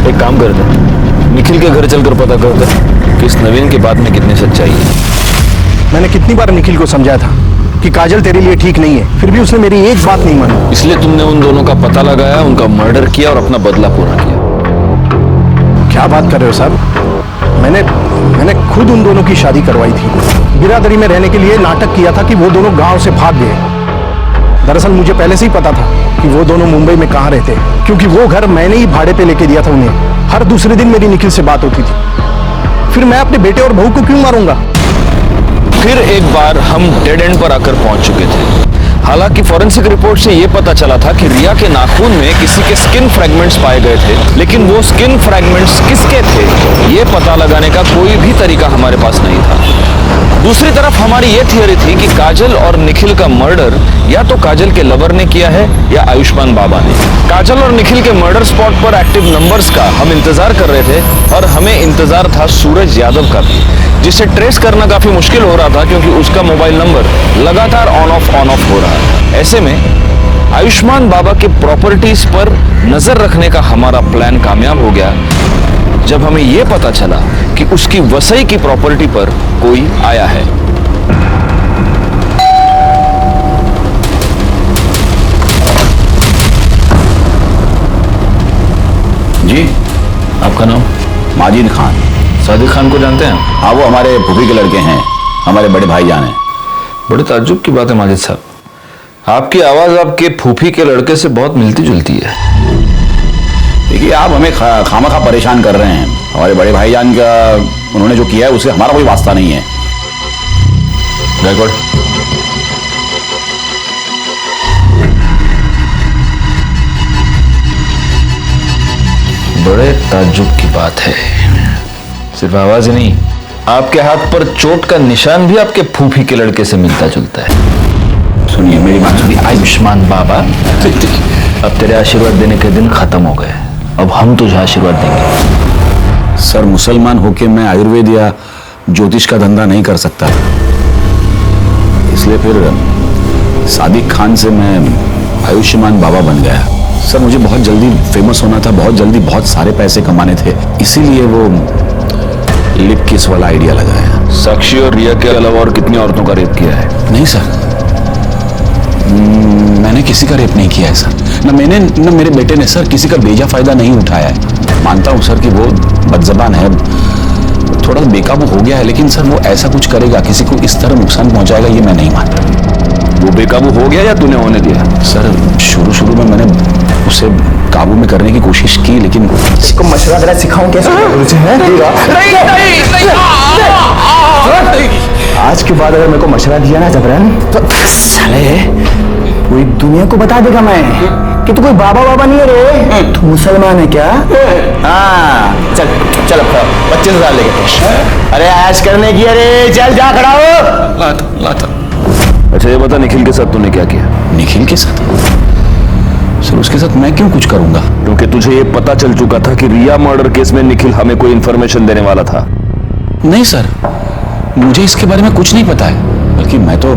एक काम करते हैं, निखिल के घर चलकर पता करते हैं कि इस नवीन की बात में कितनी सच्चाई है। मैंने कितनी बार निखिल को समझाया था कि काजल तेरे लिए ठीक नहीं है, फिर भी उसने मेरी एक बात नहीं मानी। इसलिए तुमने उन दोनों का पता लगाया, उनका मर्डर किया और अपना बदला पूरा किया। क्या बात कर रहे हो साहब? मैंने खुद उन दोनों की शादी करवाई थी। बिरादरी में रहने के लिए नाटक किया था कि वो दोनों गांव से भाग गए। दरअसल मुझे पहले से ही पता था कि वो दोनों मुंबई में कहाँ रहते हैं, क्योंकि वो घर मैंने ही भाड़े पे लेके दिया था उन्हें। हर दूसरे दिन मेरी निखिल से बात होती थी। फिर मैं अपने बेटे और बहू को क्यों मारूंगा? फिर एक बार हम डेड एंड पर आकर पहुंच चुके थे। हालांकि फॉरेंसिक रिपोर्ट से यह पता चला था कि रिया के नाखून में किसी के स्किन फ्रैगमेंट्स पाए गए थे, लेकिन वो स्किन फ्रैगमेंट्स किसके थे ये पता लगाने का कोई भी तरीका हमारे पास नहीं था। दूसरी तरफ हमारी ये थियरी थी कि काजल और निखिल का मर्डर या तो काजल के लवर ने किया है या आयुष्मान बाबा ने। काजल और निखिल के मर्डर स्पॉट पर एक्टिव नंबर्स का हम इंतजार कर रहे थे और हमें इंतजार था सूरज यादव का भी, जिसे ट्रेस करना काफी मुश्किल हो रहा था क्योंकि उसका मोबाइल नंबर लगातार ऑन ऑफ हो रहा है। ऐसे में आयुष्मान बाबा के प्रॉपर्टीज पर नजर रखने का हमारा प्लान कामयाब हो गया जब हमें यह पता चला कि उसकी वसई की प्रॉपर्टी पर कोई आया है। जी, आपका नाम? माजिद खान। सादिक खान को जानते हैं? हाँ, वो हमारे फूफी के लड़के हैं, हमारे बड़े भाईजान हैं। बड़े ताज्जुब की बात है माजिद साहब, आपकी आवाज आपके फूफी के लड़के से बहुत मिलती जुलती है। देखिए, आप हमें खामखा परेशान कर रहे हैं। हमारे बड़े भाईजान का उन्होंने जो किया है उससे हमारा कोई वास्ता नहीं है। गायकवाड़, बड़े ताज्जुब की बात है। सिर्फ आवाज ही नहीं, आपके हाथ पर चोट का निशान भी आपके फूफी के लड़के से मिलता जुलता है। सुनिए, मेरी बात सुनिए। आयुष्मान बाबा, अब तेरे आशीर्वाद देने के दिन खत्म हो गए, अब हम तुझे आशीर्वाद देंगे। सर, मुसलमान होके मैं आयुर्वेद या ज्योतिष का धंधा नहीं कर सकता, इसलिए फिर सादिक खान से मैं आयुष्मान बाबा बन गया। सर, मुझे बहुत जल्दी फेमस होना था, बहुत जल्दी बहुत सारे पैसे कमाने थे, इसीलिए वो लिप किस वाला आइडिया लगाया। साक्षी और रिया के अलावा और कितनी औरतों का रेप किया है? नहीं सर, मैंने किसी का रेप नहीं किया है सर। न मैंने न मेरे बेटे ने सर किसी का बेजा फायदा नहीं उठाया है। मानता हूँ सर कि वो बदजबान है, थोड़ा बेकाबू हो गया है, लेकिन सर वो ऐसा कुछ करेगा, किसी को इस तरह नुकसान पहुंचाएगा, ये मैं नहीं मानता। वो बेकाबू हो गया या तूने होने दिया? सर, शुरू में मैंने उसे काबू में करने की कोशिश की, लेकिन इसको मशवरा देना सिखाऊं कैसे? आज के बाद अगर मेरे को मशवरा दिया ना जबरन, तो साले पूरी दुनिया को बता देगा मैं कि तू कोई बाबा बाबा नहीं है रे, तू मुसलमान है क्या? हाँ, चल चल, अब 25,000 लेके। अरे ऐश करने की, अरे चल जा, खड़ा हो। लाता। अच्छा ये बता, निखिल के साथ तूने क्या किया? निखिल के साथ? सर, उसके साथ मैं क्यों कुछ करूंगा? क्योंकि तुझे ये पता चल चुका था कि रिया मर्डर केस में निखिल हमें कोई इंफॉर्मेशन देने वाला था। नहीं सर, मुझे इसके बारे में कुछ नहीं पता है, बल्कि मैं तो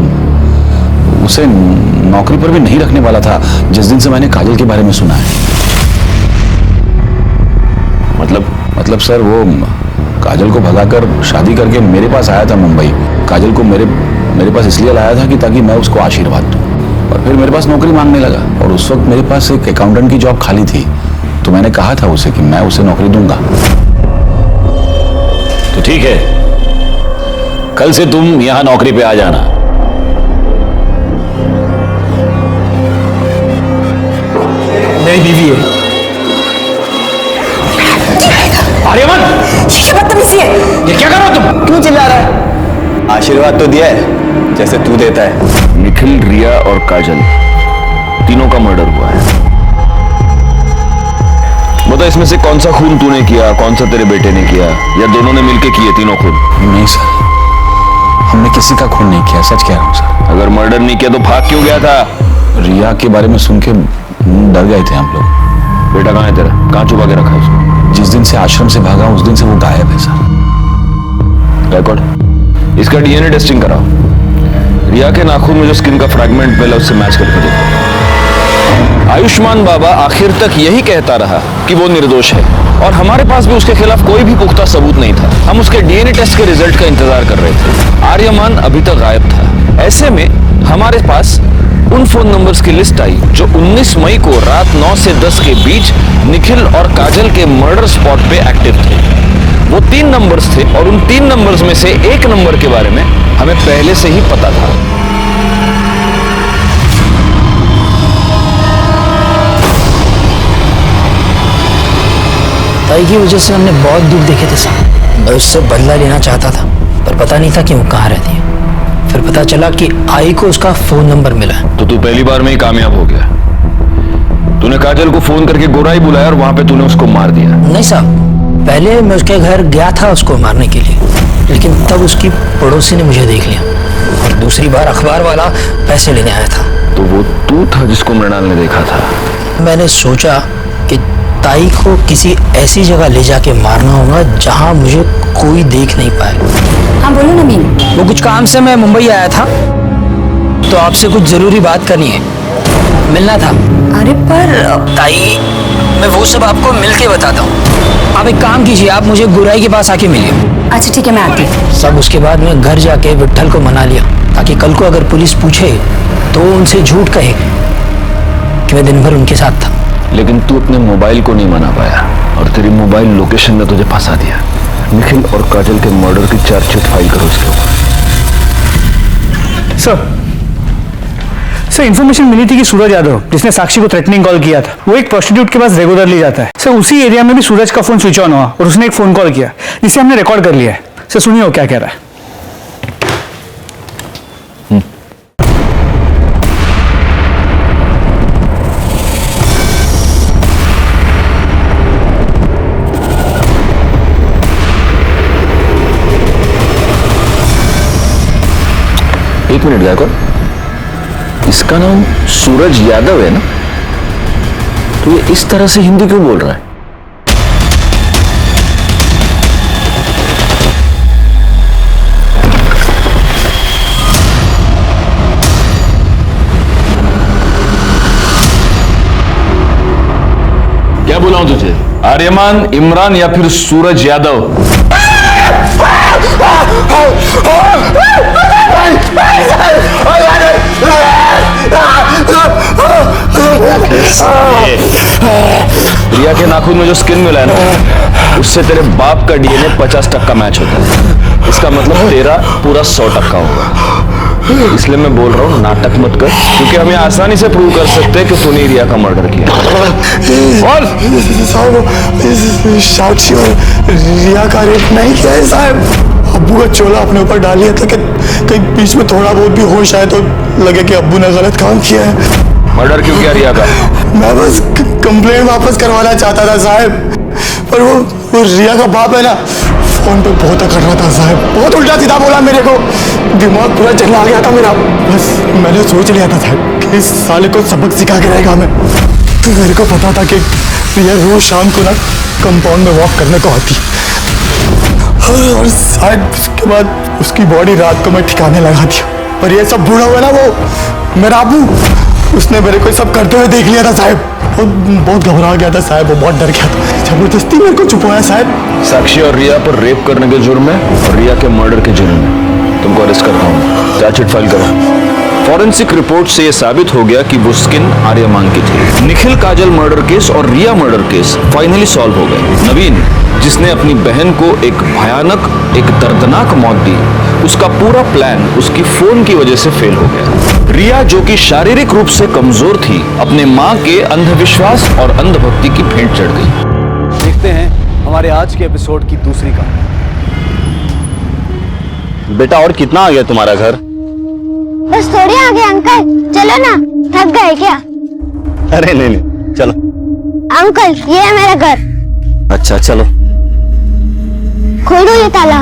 उसे नौकरी पर भी नहीं रखने वाला था जिस दिन से मैंने काजल के बारे में सुना है। मतलब सर, वो काजल को भगाकर शादी करके मेरे पास आया था मुंबई। काजल को मेरे पास इसलिए लाया था कि ताकि मैं उसको आशीर्वाद दूं, और फिर मेरे पास नौकरी मांगने लगा, और उस वक्त मेरे पास एक अकाउंटेंट की जॉब खाली थी, तो मैंने कहा था उसे कि मैं उसे नौकरी दूंगा। तो ठीक है, कल से तुम यहां नौकरी पे आ जाना। मेरी बीवी है। आर्यमन, ये बदतमीजी है। ये क्या कर रहे हो तुम? क्यों चिल्ला रहा है? आशीर्वाद तो दिया है जैसे तू देता है। निखिल, रिया और काजल तीनों का मर्डर हुआ है। बता, इसमें से कौन सा खून तूने किया, कौन सा तेरे बेटे ने किया, या दोनों ने मिलके किए तीनों खून? नहीं सर, हमने किसी का खून नहीं किया, सच कह रहा हूं सर। अगर मर्डर नहीं किया तो भाग क्यों गया था? रिया के बारे में सुन के डर गए थे हम लोग। बेटा कहाँ है तेरा? कहाँ छुपा के रखा है उसको? जिस दिन से आश्रम से भागा उस दिन से वो गायब है सर। रिकॉर्ड, इसका डीएनए टेस्टिंग कराओ। रिया के नाखून में जो स्किन का फ्रैगमेंट मिला उससे मैच करके देखो। आयुष्मान बाबा आखिर तक यही कहता रहा कि वो निर्दोष है, और हमारे पास भी उसके खिलाफ कोई भी पुख्ता सबूत नहीं था। हम उसके डीएनए टेस्ट के रिजल्ट का इंतजार कर रहे थे। आर्यमान अभी तक गायब था। ऐसे में हमारे पास उन फोन नंबर्स की लिस्ट आई जो 19 मई को रात 9 से 10 के बीच निखिल और काजल के मर्डर स्पॉट पे एक्टिव थे। वो 3 नंबर्स थे, और उन 3 नंबर्स में से एक नंबर के बारे में हमें पहले से ही पता था। ताई की वजह से हमने बहुत दुख देखे थे साहब। मैं उससे बदला लेना चाहता था, पर पता नहीं था कि वो कहाँ रहती है। फिर पता चला कि आई को उसका फोन नंबर मिला है। तो तू पहली बार में ही कामयाब हो गया। तूने काजल को फोन करके गोराई बुलाया और वहां पे तूने उसको मार दिया। नहीं साहब, पहले मैं उसके घर गया था उसको मारने के लिए, लेकिन तब उसकी पड़ोसी ने मुझे देख लिया, और दूसरी बार अखबार वाला पैसे लेने आया था। तो वो तू था जिसको मृणाल ने देखा था? मैंने सोचा कि ताई को किसी ऐसी जगह ले जाके मारना होगा जहां मुझे कोई देख नहीं पाए। हाँ बोलो नमीन। वो कुछ काम से मैं मुंबई आया था, तो आपसे कुछ जरूरी बात करनी है। मिलना था। अरे पर ताई, मैं वो सब आपको मिलके बताता हूँ। आप एक काम कीजिए, आप मुझे गुराई के पास आके मिलिए। अच्छा ठीक है, मैं आती हूँ। सब उसके बाद मैं घर जाके विट्ठल को मना लिया, ताकि कल को अगर पुलिस पूछे तो उनसे झूठ कहे कि मैं दिन भर उनके साथ था। लेकिन तू अपने मोबाइल को नहीं मना पाया और तेरी मोबाइल लोकेशन ने तुझे फंसा दिया। निखिल और काजल के मर्डर की चार्जशीट फाइल करो उसके ऊपर। सर इन्फॉर्मेशन मिली थी कि सूरज यादव, जिसने साक्षी को थ्रेटनिंग कॉल किया था, वो एक प्रोस्टिट्यूट के पास रेगुलरली जाता है। सर उसी एरिया में भी सूरज का फोन स्विच ऑन हुआ और उसने एक फोन कॉल किया, जिसे हमने रिकॉर्ड कर लिया है। सर सुनिए वो क्या कह रहा है। एक मिनट गायकवाड़, इसका नाम सूरज यादव है ना? तो ये इस तरह से हिंदी क्यों बोल रहा है? क्या बोला हूं तुझे? आर्यमान, इमरान या फिर सूरज यादव? रिया के नाखून में जो स्किन मिला है ना, उससे तेरे बाप का डीएनए 50% मैच होता है। इसका मतलब तेरा पूरा 100% होगा। इसलिए मैं बोल रहा हूँ नाटक मत कर, क्योंकि हम ये आसानी से प्रूव कर सकते हैं कि तूने रिया का मर्डर किया। और साक्षी और रिया का रेप नहीं किया है साहब। अब्बू का चोला अपने ऊपर डाल लिया था कि कहीं बीच में थोड़ा बहुत भी होश आए तो लगे कि अब्बू ने गलत काम किया है। मर्डर क्यों किया रिया का? मैं बस कंप्लेंट वापस करवाना चाहता था साहब, पर वो रिया का बाप है ना, फोन पे बहुत अकड़ रहा था साहब, बहुत उल्टा सीधा बोला मेरे को, दिमाग पूरा चला गया था मेरा। बस मैंने सोच लिया था साहब कि इस साले को सबक सिखा के रहेगा मैं। तो मेरे को पता था कि रिया रोज शाम को ना कंपाउंड में वॉक करने को आती, और शायद उसके बाद उसकी बॉडी रात को मैं ठिकाने लगा दिया। पर ये सब बूढ़ा हुआ ना वो मेरा अबू, उसने मेरे को सब करते हुए देख लिया था साहब। बहुत घबरा गया था साहब, वो बहुत डर गया था, जबरदस्ती मेरे को छुपाया साहब। साक्षी और रिया पर रेप करने के जुर्म में और रिया के मर्डर के जुर्म में तुमको अरेस्ट करता हूँ। चार्जशीट फाइल करो। फॉरेंसिक रिपोर्ट से यह साबित हो गया कि वो स्किन आर्यमान की थी। निखिल काजल मर्डर केस और रिया मर्डर केस फाइनली सॉल्व हो गए। नवीन, जिसने अपनी बहन को एक भयानक, एक दर्दनाक मौत दी, उसका पूरा प्लान उसकी फोन की वजह से फेल हो गया। रिया, जो कि शारीरिक रूप से कमजोर थी, अपने मां के अंधविश्वास और अंधभक्ति की भेंट चढ़ गई। देखते हैं हमारे आज के एपिसोड की दूसरी कहानी। बेटा और कितना आ गया तुम्हारा घर? बस थोड़ी आगे अंकल, चलो ना, थक गए क्या? अरे नहीं, चलो। अंकल ये है मेरा घर। अच्छा चलो। खोल दो ये ताला।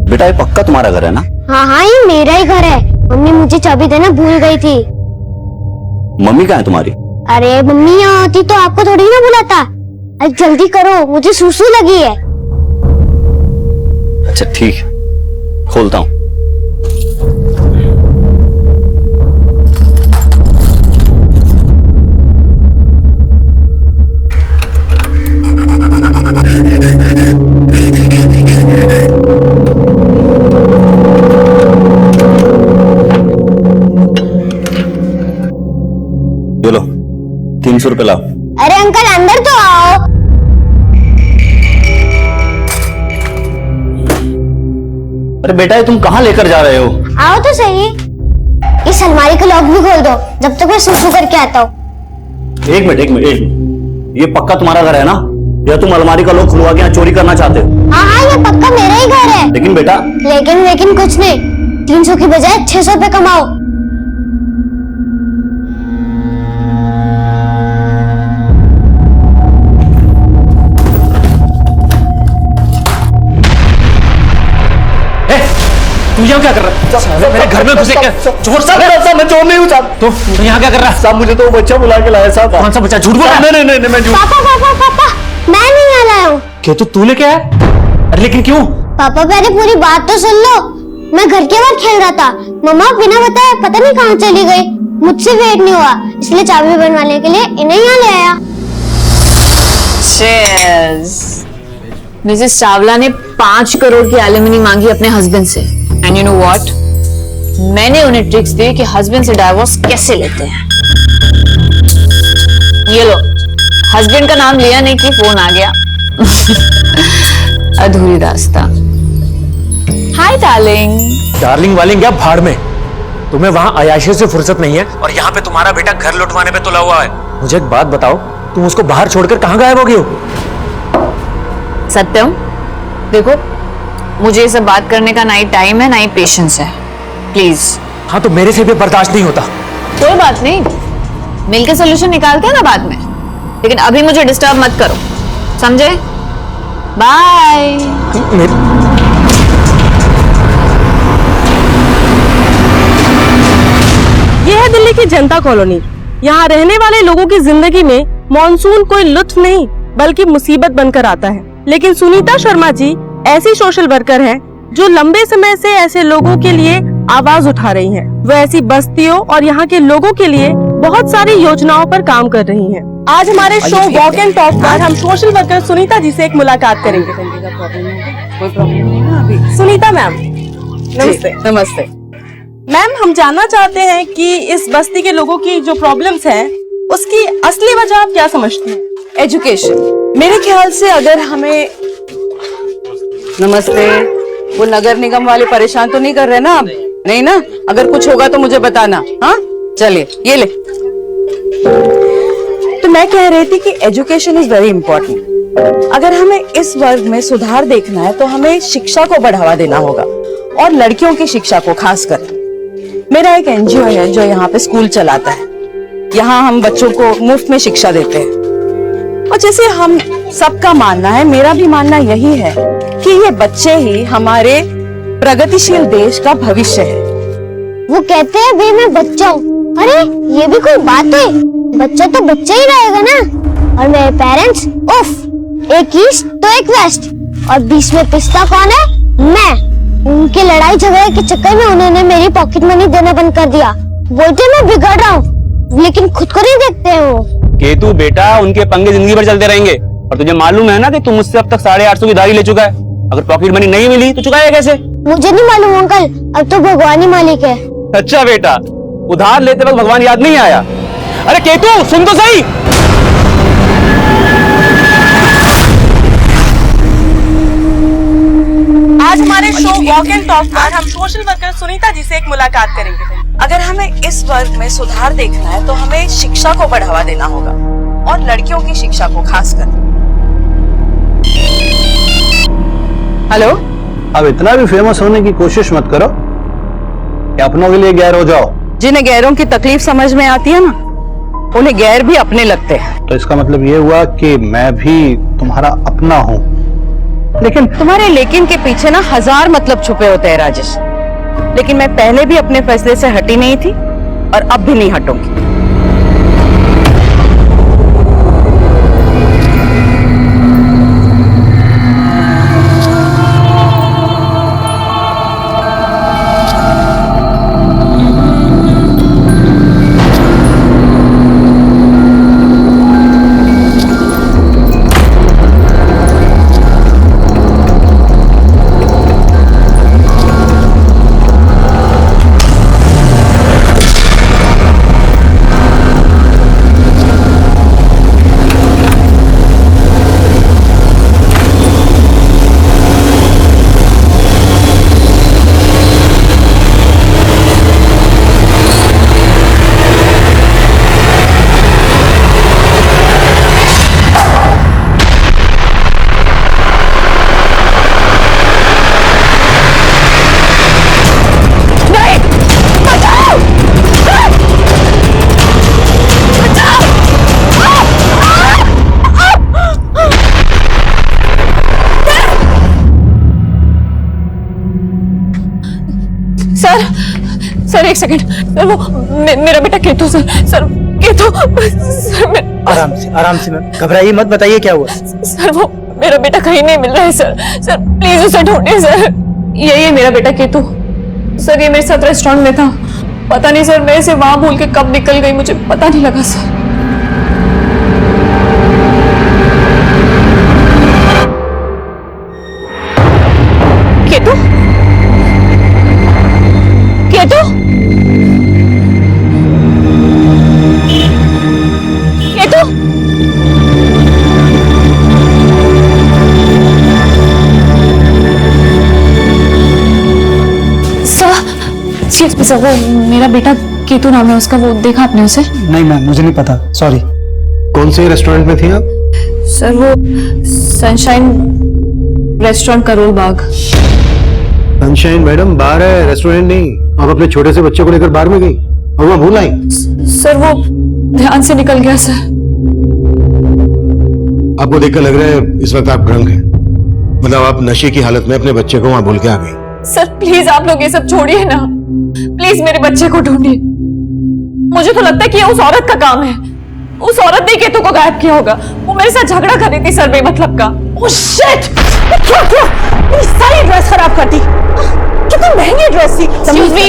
बेटा ये पक्का तुम्हारा घर है ना? हाँ हाँ ये मेरा ही घर है। मम्मी मुझे चाबी देना भूल गई थी। मम्मी कहाँ है तुम्हारी? अरे मम्मी यहाँ होती तो आपको थोड़ी ना बुलाता। अरे जल्दी करो, मुझे सुसु लगी है। अच्छा ठीक है, खोलता हूँ। बोलो 300 रुपए लाओ। अरे अंकल अंदर तो आओ। अरे बेटा ये तुम कहाँ लेकर जा रहे हो? आओ तो सही। इस अलमारी का लॉक भी खोल दो जब तक मैं सुसु करके आता हूँ। एक मिनट, ये पक्का तुम्हारा घर है ना, या तुम अलमारी का लॉक खुलवा के यहाँ चोरी करना चाहते हो? हाँ हाँ ये पक्का मेरा ही घर है। लेकिन बेटा। लेकिन कुछ नहीं, 300 की बजाय 600 रुपए कमाओ। तू यहाँ क्या कर रहा है? मेरे घर में घुसे क्या? चोर साहब, मैं चोर नहीं हूँ साहब। तो यहाँ क्या कर रहा है? साहब मुझे तो बच्चा बुला के लाया साहब। कौन सा बच्चा? झूठ बोल रहा है? नहीं मैं झूठ। पापा मैं नहीं यहाँ लाया हूँ। क्यों? तो तू लेके आया? अरे लेकिन क्यों? पापा पहले पूरी बात तो सुन लो। मैं घर के बाहर खेल रहा था। मम्मा बिना बताए पता नहीं कहाँ चली गई। मुझसे वेट नहीं हुआ, इसलिए चाबी बनवाने के लिए इन्हें यहाँ ले आया। Cheers. मिसेस चावला ने 5 करोड़ की एलिमनी मांगी अपने हस्बैंड से। एंड यू नो व्हाट, मैंने उन्हें ट्रिक्स दी कि हस्बैंड से डाइवोर्स कैसे लेते हैं। ये लो, हस्बैंड का नाम लिया नहीं कि फोन आ गया। अधूरी दास्तां। Hi darling. डार्लिंग वालिंग क्या भाड़ में, तुम्हें वहां अयाशी से फुर्सत नहीं है और यहाँ पे तुम्हारा बेटा घर लुटवाने पे तुला हुआ है। मुझे एक बात बताओ, तुम उसको बाहर छोड़कर कहाँ गायब हो गई हो? सत्यम, देखो मुझे ये सब बात करने का ना ही टाइम है ना ही पेशेंस है, प्लीज। हाँ तो मेरे से भी बर्दाश्त नहीं होता। कोई बात नहीं, मिलकर सोल्यूशन निकालते हैं ना बाद में, लेकिन अभी मुझे डिस्टर्ब मत करो, समझे? बाय। ये है दिल्ली की जनता कॉलोनी। यहाँ रहने वाले लोगों की जिंदगी में मॉनसून कोई लुत्फ नहीं बल्कि मुसीबत बनकर आता है। लेकिन सुनीता शर्मा जी ऐसी सोशल वर्कर हैं जो लंबे समय से ऐसे लोगों के लिए आवाज उठा रही हैं। वो ऐसी बस्तियों और यहाँ के लोगों के लिए बहुत सारी योजनाओं पर काम कर रही हैं। आज हमारे शो वॉक एंड टॉक पर हम सोशल वर्कर सुनीता जी से एक मुलाकात करेंगे। कोई प्रॉब्लम नहीं ना अभी? सुनीता मैम नमस्ते। नमस्ते मैम, हम जानना चाहते हैं कि इस बस्ती के लोगों की जो प्रॉब्लम्स हैं उसकी असली वजह आप क्या समझते हैं? एजुकेशन। मेरे ख्याल से अगर हमें नमस्ते, वो नगर निगम वाले परेशान तो नहीं कर रहे ना? नहीं ना? अगर कुछ होगा तो मुझे बताना। हाँ चलिए, ये ले। तो मैं कह रही थी कि एजुकेशन इज वेरी इंपॉर्टेंट। अगर हमें इस वर्ग में सुधार देखना है तो हमें शिक्षा को बढ़ावा देना होगा और लड़कियों की शिक्षा को खासकर। मेरा एक एनजीओ है जो यहाँ पे स्कूल चलाता है। यहाँ हम बच्चों को मुफ्त में शिक्षा देते हैं और जैसे हम सबका मानना है, मेरा भी मानना यही है कि ये बच्चे ही हमारे प्रगतिशील देश का भविष्य है। वो कहते हैं भाई मैं बच्चा हूँ। अरे ये भी कोई बात है? बच्चा तो बच्चा ही रहेगा ना। और मेरे पेरेंट्स उफ, एक ईस्ट तो एक वेस्ट और बीच में पिस्ता कौन है? मैं। उनके लड़ाई झगड़े के चक्कर में उन्होंने मेरी पॉकेट मनी देना बंद कर दिया। बोलते मैं बिगड़ रहा हूँ, लेकिन खुद को नहीं देखते हैं वो। केतु बेटा, उनके पंगे जिंदगी भर चलते रहेंगे और तुझे मालूम है ना कि तुम मुझसे अब तक 850 की दारी ले चुका है। अगर पॉकेट मनी नहीं मिली तो चुकाएगा कैसे? मुझे नहीं मालूम अंकल, अब तो भगवान ही मालिक है। अच्छा बेटा, उधार लेते वक्त भगवान याद नहीं आया? अरे केतु सुन तो सही। आज हमारे शो वॉक एंड टॉक पर हम सोशल वर्कर सुनीता जी से एक मुलाकात करेंगे। अगर हमें इस वर्ग में सुधार देखना है तो हमें शिक्षा को बढ़ावा देना होगा और लड़कियों की शिक्षा को खासकर। हेलो। अब इतना भी फेमस होने की कोशिश मत करो कि अपनों के लिए गैर हो जाओ। जिन्हें गैरों की तकलीफ समझ में आती है ना, उन्हें गैर भी अपने लगते हैं। तो इसका मतलब ये हुआ कि मैं भी तुम्हारा अपना हूँ। लेकिन तुम्हारे लेकिन के पीछे ना 1000 मतलब छुपे होते हैं राजेश। लेकिन मैं पहले भी अपने फैसले से हटी नहीं थी और अब भी नहीं हटूंगी। सर एक सेकंड सर, वो मेरा बेटा केतु सर केतु सर आराम से मैम, घबराइए मत, बताइए क्या हुआ? सर वो मेरा बेटा कहीं नहीं मिल रहा है सर प्लीज उसे ढूंढिए सर। यही है मेरा बेटा केतु, सर ये मेरे साथ रेस्टोरेंट में था, पता नहीं सर मैं इसे वहां भूल के कब निकल गई, मुझे पता नहीं लगा सर। केतु, केतु, केतु, सर वो मेरा बेटा केतु नाम है उसका, वो देखा आपने उसे? नहीं मैम, मुझे नहीं पता, सॉरी। कौन से रेस्टोरेंट में थी आप? सर वो sunshine restaurant Karol Bagh. Sunshine madam बार है, रेस्टोरेंट नहीं। आप अपने छोटे से बच्चे को लेकर बाहर में गई और वहां भूल आई? सर वो ध्यान से निकल गया सर। आपको देखकर लग रहा है इस वक्त आप ड्रंक हैं, मतलब आप नशे की हालत में अपने बच्चे को वहां भूल के आ गई। सर प्लीज आप लोग ये सब छोड़िए ना, प्लीज मेरे बच्चे को ढूंढिए। मुझे तो लगता है कि ये उस औरत का काम है, उस औरत ने केतु को गायब किया होगा। वो मेरे साथ झगड़ा कर रही थी सर बेमतलब का। Oh shit! क्या क्या? मेरी सारी ड्रेस खराब कर दी। कितनी महंगी ड्रेस थी। Excuse me?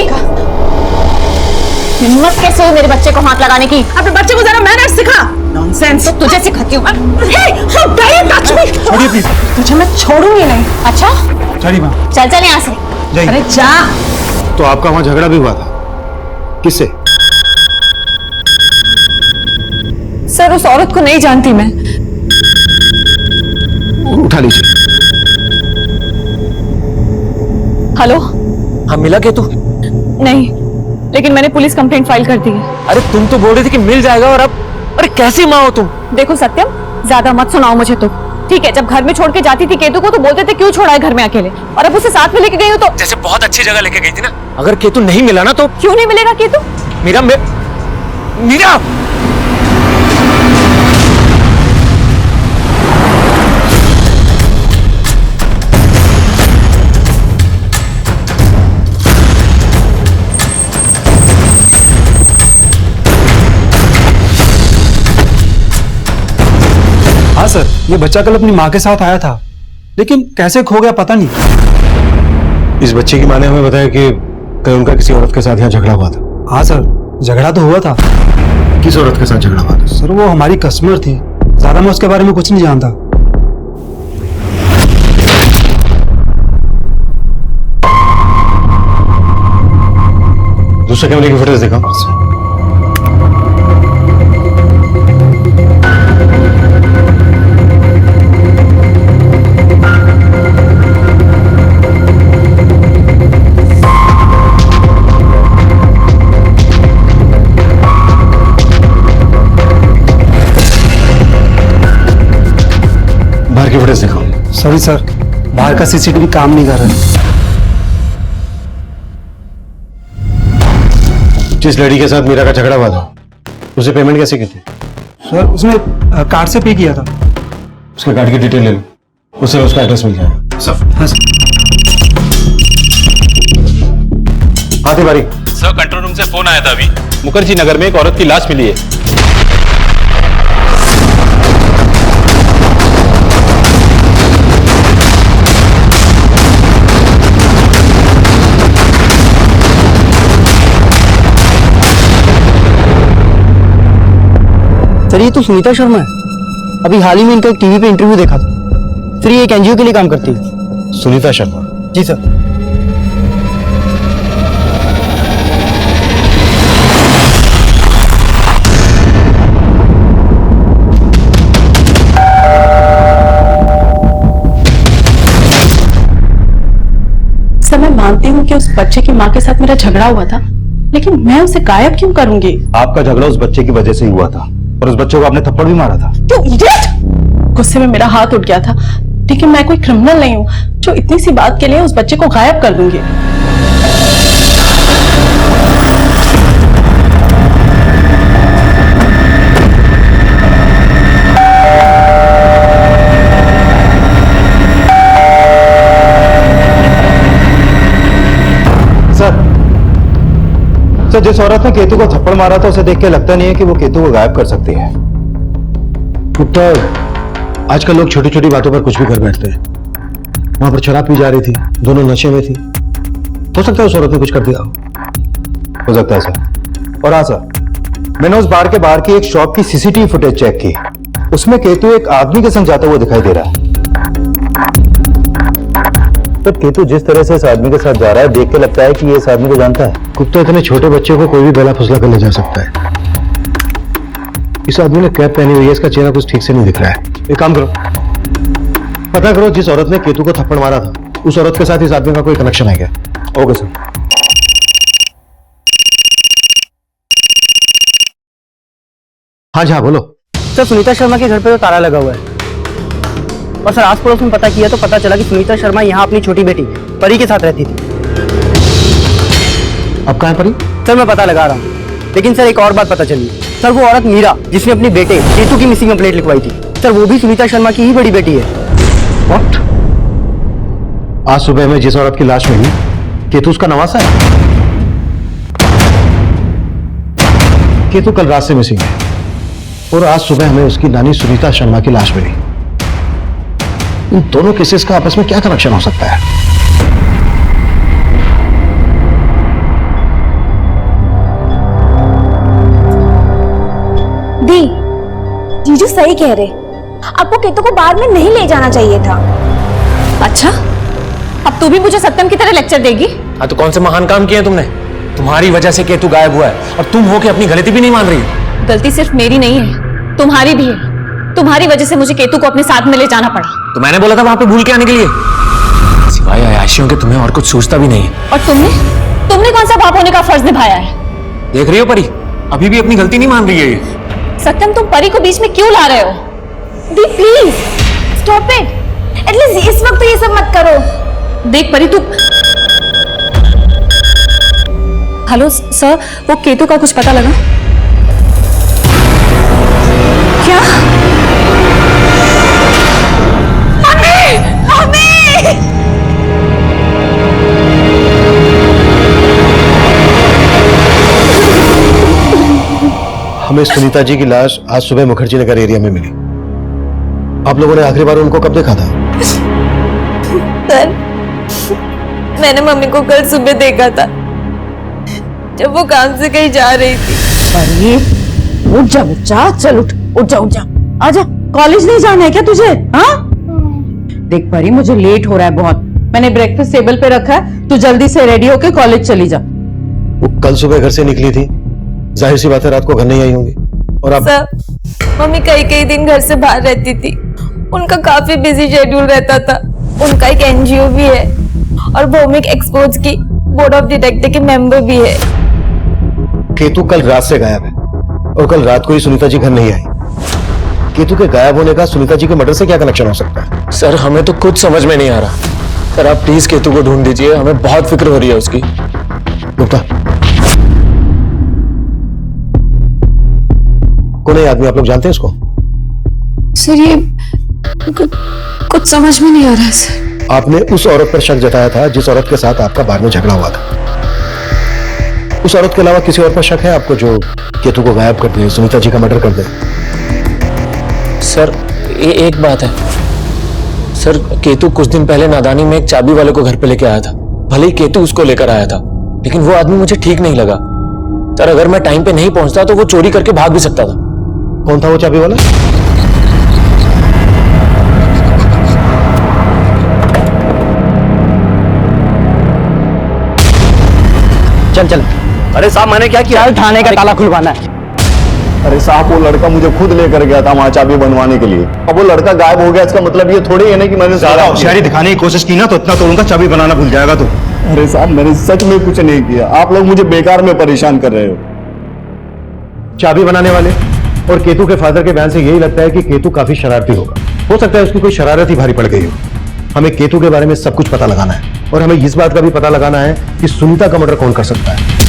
हिम्मत कैसे हुई मेरे बच्चे को हाथ लगाने की? अपने बच्चे को जरा मैनर्स सिखा। नॉनसेंस। तो तुझे सिखाती हूँ मैं। Hey, how dare you touch me? छोड़िए प्लीज। तुझे मैं छोड़ूंगी नहीं। अच्छा? चलिए मैम। चल चल यहाँ से। जाइए। अरे जा। तो आपका वहां झगड़ा भी हुआ था, किससे? सर उस औरत को नहीं जानती मैं। उठा लीजिए। हेलो, हाँ मिला केतु? नहीं, लेकिन मैंने पुलिस कंप्लेंट फाइल कर दी है। अरे तुम तो बोल रही थी कि मिल जाएगा, और अब अरे कैसी माँ हो तुम? देखो सत्यम, ज्यादा मत सुनाओ मुझे तो, ठीक है? जब घर में छोड़ के जाती थी केतु को तो बोलते थे क्यों छोड़ा है घर में अकेले, और अब उसे साथ में लेके गई हो तो जैसे बहुत अच्छी जगह लेके गई थी ना। अगर केतु नहीं मिला ना तो क्यों नहीं मिलेगा केतु? मीरा मीरा हाँ सर, ये बच्चा कल अपनी माँ के साथ आया था, लेकिन कैसे खो गया पता नहीं। इस बच्चे की माँ ने हमें बताया कि कल उनका किसी औरत के साथ यहाँ झगड़ा हुआ था। हाँ सर, झगड़ा तो हुआ था। किस औरत के साथ झगड़ा हुआ था? सर वो हमारी कस्टमर थी, ज्यादा मैं उसके बारे में कुछ नहीं जानता। दूसरे कैमरे की फुटेज देखा। बाहर की फुटेज दिखाओ। सॉरी सर, बाहर का सीसीटीवी काम नहीं कर रहा है। जिस लड़की के साथ मीरा का झगड़ा हुआ था, उसे पेमेंट कैसे की थी? सर उसने कार्ड से पे किया था। उसके कार्ड की डिटेल ले लो, उसे उसका एड्रेस मिल जाएगा। हाँ सर। हाँ तिवारी। सर कंट्रोल रूम से फोन आया था अभी, मुखर्जी नगर में एक औरत की लाश मिली है। सर ये तो सुनीता शर्मा है, अभी हाल ही में इनका एक टीवी पे इंटरव्यू देखा था। फिर ये एक एनजीओ के लिए काम करती है। सुनीता शर्मा? जी सर। सर मैं मानती हूँ कि उस बच्चे की माँ के साथ मेरा झगड़ा हुआ था, लेकिन मैं उसे गायब क्यों करूंगी? आपका झगड़ा उस बच्चे की वजह से ही हुआ था, और उस बच्चे को आपने थप्पड़ भी मारा था। क्यों इडियट! गुस्से में मेरा हाथ उठ गया था, लेकिन मैं कोई क्रिमिनल नहीं हूँ जो इतनी सी बात के लिए उस बच्चे को गायब कर दूंगी। सर जिस औरत ने केतु को थप्पड़ मारा था उसे देख के लगता नहीं है कि वो केतु को गायब कर सकती है। पुत्र, आजकल लोग छोटी छोटी बातों पर कुछ भी कर बैठते हैं। वहां पर शराब पी जा रही थी, दोनों नशे में थी। हो सकता है उस औरत ने कुछ कर दिया हो सकता है सर। और हाँ सर, मैंने उस बार के बाहर की एक शॉप की सीसीटीवी फुटेज चेक की, उसमें केतु एक आदमी के संग जाता हुआ दिखाई दे रहा है। तो केतु जिस तरह से इस आदमी के साथ जा रहा है, देख के लगता है कि ये इस आदमी को जानता है। कुत्ता इतने छोटे बच्चे को कोई भी बेला फुसला कर ले जा सकता है। इस आदमी ने कैप पहनी हुई है, इसका चेहरा कुछ ठीक से नहीं दिख रहा है। एक काम करो, पता करो जिस औरत ने केतु को थप्पड़ मारा था, उस औरत के साथ इस आदमी का कोई कनेक्शन है क्या? Okay sir. हाँ जी हाँ बोलो। सर सुनीता शर्मा के घर पे तो ताला लगा हुआ है, और सर आस पड़ोस में पता किया तो पता चला कि सुनीता शर्मा यहाँ अपनी छोटी बेटी परी के साथ रहती थी। अब कहाँ है परी? सर मैं पता लगा रहा हूँ, लेकिन सर एक और बात पता चली। सर वो औरत मीरा जिसने अपने बेटे केतु की मिसिंग कंप्लेंट लिखवाई थी, सर वो भी सुनीता शर्मा की ही बड़ी बेटी है। व्हाट? आज सुबह में जिस औरत की लाश मिली, केतु उसका नवासा है? केतु कल रात से मिसिंग है और आज सुबह हमें उसकी नानी सुनीता शर्मा की लाश मिली। इन दोनों केसेस का आपस में क्या कनेक्शन हो सकता है? दी, जीजू सही कह रहे, आपको केतु को बाहर में नहीं ले जाना चाहिए था। अच्छा, अब तू भी मुझे सत्यम की तरह लेक्चर देगी? हाँ तो कौन से महान काम किए तुमने? तुम्हारी वजह से केतु गायब हुआ है और तुम हो के अपनी गलती भी नहीं मान रही। गलती सिर्फ मेरी नहीं है, तुम्हारी भी है। तुम्हारी वजह से मुझे केतु को अपने साथ में ले जाना पड़ा। तो मैंने बोला था वहां पे भूल के आने के लिए। सिवाय अयाशियों के तुम्हें और कुछ सोचता भी नहीं है। और तुमने कौन सा बाप होने का फर्ज निभाया है? देख रही हो परी, अभी भी अपनी गलती नहीं मान रही है ये। सत्यम, तुम परी को बीच में क्यों ला रहे हो? दी प्लीज स्टॉप इट, एटलीस्ट इस वक्त तो ये सब मत करो। देख परी, तू हेलो सर, वो केतु का कुछ पता लगा क्या? Mummy, mummy! हमें सुनीता जी की लाश आज सुबह मुखर्जी नगर एरिया में मिली। आप लोगों ने आखिरी बार उनको कब देखा था? सर, मैंने मम्मी को कल सुबह देखा था जब वो काम से कहीं जा रही थी। अरे उठ जा बच्चा, चल उठ जा आजा। कॉलेज नहीं जाना है क्या तुझे? हाँ देख परी, मुझे लेट हो रहा है बहुत। मैंने ब्रेकफास्ट टेबल पे रखा है, तू जल्दी से रेडी होके कॉलेज चली जा। वो कल सुबह घर से निकली थी, जाहिर सी बात है रात को घर नहीं आई होंगी। और अब सर, मम्मी कई दिन घर से बाहर रहती थी, उनका काफी बिजी शेड्यूल रहता था। उनका एक एनजीओ भी है और भौमिक एक्सपोर्ट्स की बोर्ड ऑफ डायरेक्टर के मेंबर भी है। केतु कल रात से गायब है और कल रात को ही सुनीता जी घर नहीं आई। केतु के गायब होने का सुनीता जी के मर्डर से क्या कनेक्शन हो सकता है? सर हमें तो कुछ समझ में नहीं आ रहा। सर आप प्लीज केतु को ढूंढ दीजिए, हमें बहुत फिक्र हो रही है उसकी। गुप्ता, कौन है आदमी? आप लोग जानते हैं इसको? सर ये कुछ समझ में नहीं आ रहा है सर। आपने उस औरत पर शक जताया था जिस औरत के साथ आपका बाद में झगड़ा हुआ था। उस औरत के अलावा किसी और पर शक है आपको जो केतु को गायब कर दे, सुनीता जी का मर्डर कर दे? सर ये एक बात है सर, केतु कुछ दिन पहले नादानी में एक चाबी वाले को घर पे लेके आया था। भले ही केतु उसको लेकर आया था, लेकिन वो आदमी मुझे ठीक नहीं लगा। सर अगर मैं टाइम पे नहीं पहुंचता तो वो चोरी करके भाग भी सकता था। कौन था वो चाबी वाला? चल। अरे साहब मैंने क्या किया? थाने का ताला खुलवाना है। अरे साहब वो लड़का मुझे खुद लेकर गया था वहां चाबी बनवाने के लिए। अब वो लड़का गायब हो गया, इसका मतलब ये थोड़ी है ना कि मैंने ज्यादा होशियारी दिखाने की कोशिश की ना तो इतना तो उनका चाबी बनाना भूल जाएगा तू। अरे साहब मैंने सच में कुछ नहीं किया, आप लोग मुझे बेकार में परेशान कर रहे हो। चाबी बनाने वाले और केतु के फादर के बयान से यही लगता है कि केतु काफी शरारती होगा। हो सकता है उसकी कोई शरारत ही भारी पड़ गई हो। हमें केतु के बारे में सब कुछ पता लगाना है और हमें इस बात का भी पता लगाना है कि सुनीता का मर्डर कौन कर सकता है।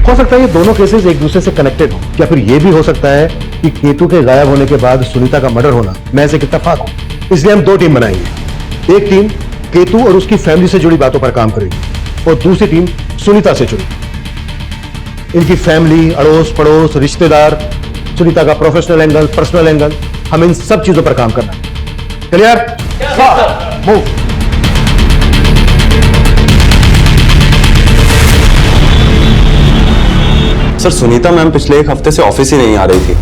हो सकता है ये दोनों केसेस एक दूसरे से कनेक्टेड हो, या फिर ये भी हो सकता है कि केतु के गायब होने के बाद सुनीता का मर्डर होना महज एक इत्तेफाक हो। इसलिए हम दो टीम बनाएंगे। एक टीम केतु और उसकी फैमिली से जुड़ी बातों पर काम करेगी और दूसरी टीम सुनीता से जुड़ी। इनकी फैमिली, अड़ोस पड़ोस, रिश्तेदार, सुनीता का प्रोफेशनल एंगल, पर्सनल एंगल, हमें इन सब चीजों पर काम करना है। Clear? Move. Sir Sunita ma'am पिछले एक हफ्ते से ऑफिस ही नहीं आ रही थी।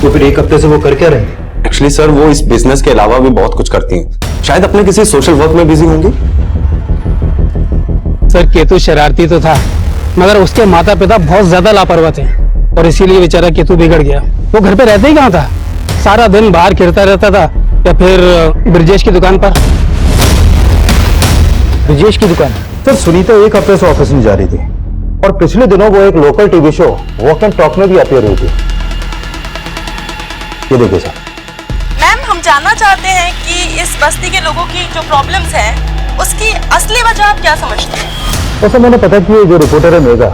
तो फिर एक हफ्ते से वो कर क्या रहे? एक्चुअली सर वो इस बिजनेस के अलावा भी बहुत कुछ करती हैं। शायद अपने किसी सोशल वर्क में बिजी होंगी। सर केतु शरारती तो था, मगर उसके माता पिता बहुत ज्यादा लापरवाह थे और इसीलिए बेचारा केतु बिगड़ गया। वो घर पे रहते ही कहाँ था, सारा दिन बाहर खेलता रहता था या फिर ब्रिजेश की दुकान पर। ब्रिजेश की दुकान? सर सुनीता एक हफ्ते से ऑफिस में जा रही थी और पिछले दिनों वो एक local TV show walk and talk में भी अपीयर हुई थी। ये देखिए सर। मैम हम जानना चाहते हैं कि इस बस्ती के लोगों की जो प्रॉब्लम्स हैं उसकी असली वजह आप क्या समझते हैं? वैसे मैंने पता किया जो रिपोर्टर है मेघा,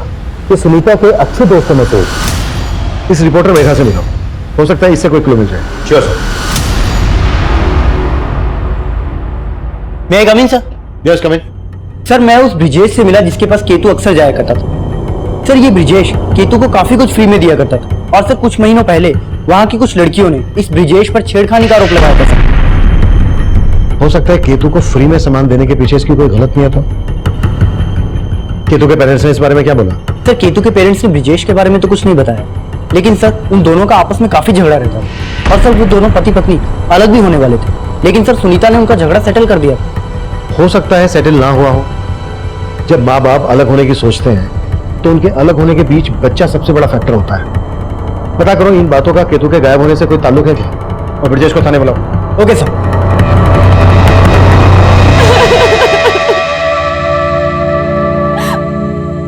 ये सुनीता के अच्छे दोस्तों में से एक। इस रिपोर्टर मेघा से मिलो, हो सकता है इससे कोई क्लू मिल जाए। Sure sir. मैं कम in sir? Yes come in. Sir मैं उस ब्रिजेश से मिला जिसके पास केतु अक्सर जाया करता था। सर ये ब्रिजेश केतु को काफी कुछ फ्री में दिया करता था और सर कुछ महीनों पहले वहाँ की कुछ लड़कियों ने इस ब्रिजेश पर छेड़खानी का आरोप लगाया था सर। हो सकता है केतु को फ्री में सामान देने के पीछे इसकी कोई गलत नियत हो। केतु के पेरेंट्स ने इस बारे में क्या बोला? सर केतु के पेरेंट्स ने ब्रिजेश के बारे में तो कुछ नहीं बताया, लेकिन सर उन दोनों का आपस में काफी झगड़ा रहता था और सर वो दोनों पति पत्नी अलग भी होने वाले थे, लेकिन सर सुनीता ने उनका झगड़ा सेटल कर दिया। हो सकता है सेटल ना हुआ हो। जब माँ बाप अलग होने की सोचते हैं तो उनके अलग होने के बीच बच्चा सबसे बड़ा फैक्टर होता है। पता करो इन बातों का केतु के गायब होने से कोई ताल्लुक है क्या, और ब्रिजेश को थाने बुलाओ। Okay sir.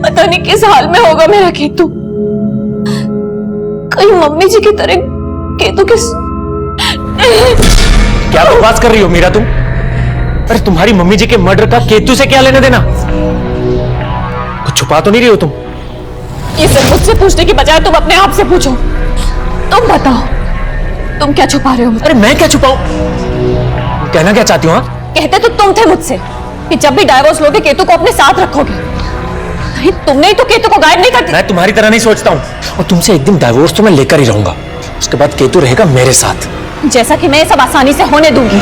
पता नहीं किस हाल में होगा मेरा केतु, कहीं मम्मी जी की तरह केतु किस। क्या बकवास कर रही हो मीरा तुम? अरे तुम्हारी मम्मी जी के मर्डर का केतु से क्या लेने देना? कुछ छुपा तो नहीं रही हो तुम? ये सब मुझसे पूछने की बजाय तुम अपने आप से पूछो। तुम बताओ तुम क्या छुपा रहे हो? अरे मैं क्या छुपाऊं? कहना क्या चाहती हो? हाँ कहते तो तुम थे मुझसे कि जब भी डाइवोर्स लोगे केतु को अपने साथ रखोगे। नहीं तुमने ही तो केतु को गायब नहीं कर दिया। मैं तुम्हारी तरह नहीं सोचता हूँ और तुमसे एक दिन डाइवोर्स तो मैं लेकर ही रहूंगा, उसके बाद केतु रहेगा मेरे साथ। जैसा कि मैं ये सब आसानी से होने दूंगी।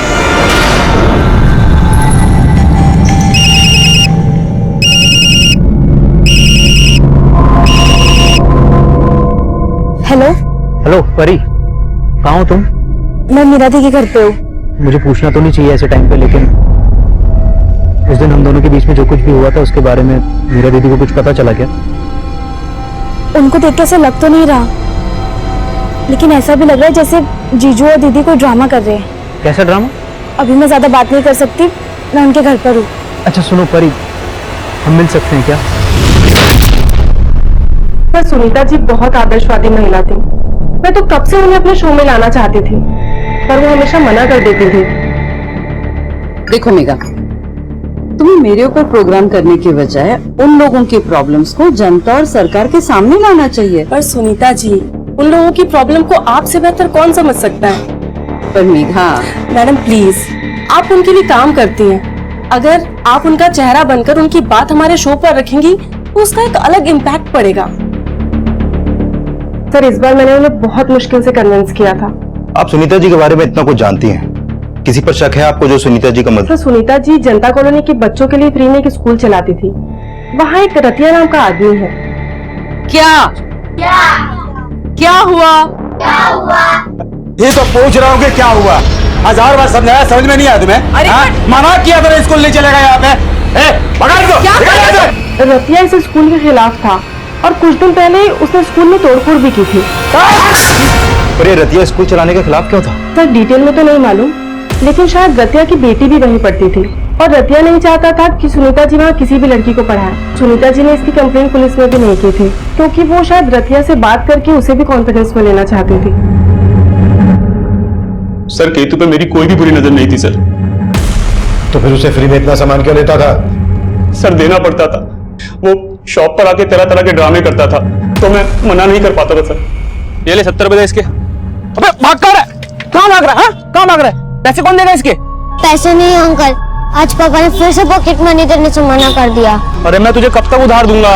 हेलो हेलो परी, कहाँ हो तुम? मैं मीरा दी के घर पे हूँ। मुझे पूछना तो नहीं चाहिए ऐसे टाइम पे, लेकिन उस दिन हम दोनों के बीच में जो कुछ भी हुआ था उसके बारे में मीरा दीदी को कुछ पता चला क्या? उनको देख के ऐसा लग तो नहीं रहा, लेकिन ऐसा भी लग रहा है जैसे जीजू और दीदी कोई ड्रामा कर रहे हैं। कैसा ड्रामा? अभी मैं ज्यादा बात नहीं कर सकती, मैं उनके घर पर हूँ। अच्छा सुनो परी, हम मिल सकते हैं क्या? पर सुनीता जी बहुत आदर्शवादी महिला थी। मैं तो कब से उन्हें अपने शो में लाना चाहती थी, पर वो हमेशा मना कर देती थी। देखो मेघा, तुम्हें मेरे ऊपर प्रोग्राम करने के बजाय उन लोगों की प्रॉब्लम्स को जनता और सरकार के सामने लाना चाहिए। पर सुनीता जी, उन लोगों की प्रॉब्लम को आपसे बेहतर कौन समझ सकता है? पर मेघा मैडम प्लीज, आप उनके लिए काम करती हैं। अगर आप उनका चेहरा बनकर उनकी बात हमारे शो पर रखेंगी तो उसका एक अलग इम्पैक्ट पड़ेगा। सर इस बार मैंने उन्हें बहुत मुश्किल से कन्विंस किया था। आप सुनीता जी के बारे में इतना कुछ जानती हैं, किसी पर शक है आपको जो सुनीता जी का मतलब? सर सुनीता जी जनता कॉलोनी के बच्चों के लिए फ्री में एक स्कूल चलाती थी। वहाँ एक रतिया नाम का आदमी है। क्या क्या हुआ? ये तो पूछ रहा हूँ कि क्या हुआ। 1000 बार समझाया, समझ में नहीं आया तुम्हें? अरे मना किया था स्कूल नहीं चलेगा यहाँ पे। पकड़ दो। रतिया इस स्कूल के खिलाफ था और कुछ दिन पहले उसने स्कूल में तोड़फोड़ भी की थी। पर ये रतिया स्कूल चलाने के खिलाफ क्यों था? सर डिटेल में तो नहीं मालूम, लेकिन शायद रतिया की बेटी भी वहीं पढ़ती थी और रतिया नहीं चाहता था कि सुनीता जी वहाँ किसी भी लड़की को पढ़ाए। सुनीता जी ने इसकी कंप्लेंट पुलिस में भी नहीं की थी, क्योंकि वो शायद रतिया से बात करके उसे भी कॉन्फिडेंस में लेना चाहती थी। सर केतु पे मेरी कोई भी बुरी नजर नहीं थी सर। तो फिर उसे फ्री में इतना सामान क्यों लेता था? सर देना पड़ता था, वो शॉप पर आके तरह तरह के ड्रामे करता था तो मैं मना नहीं कर पाता था सर। ये ले 70 रुपए दे इसके। अबे भाग कर, कहाँ भाग रहा है? कहाँ भाग रहा है? पैसे कौन देगा इसके? पैसे नहीं अंकल, आज पापा ने फिर से पॉकेट मनी देने से मना कर दिया। अरे मैं तुझे कब तक उधार दूंगा?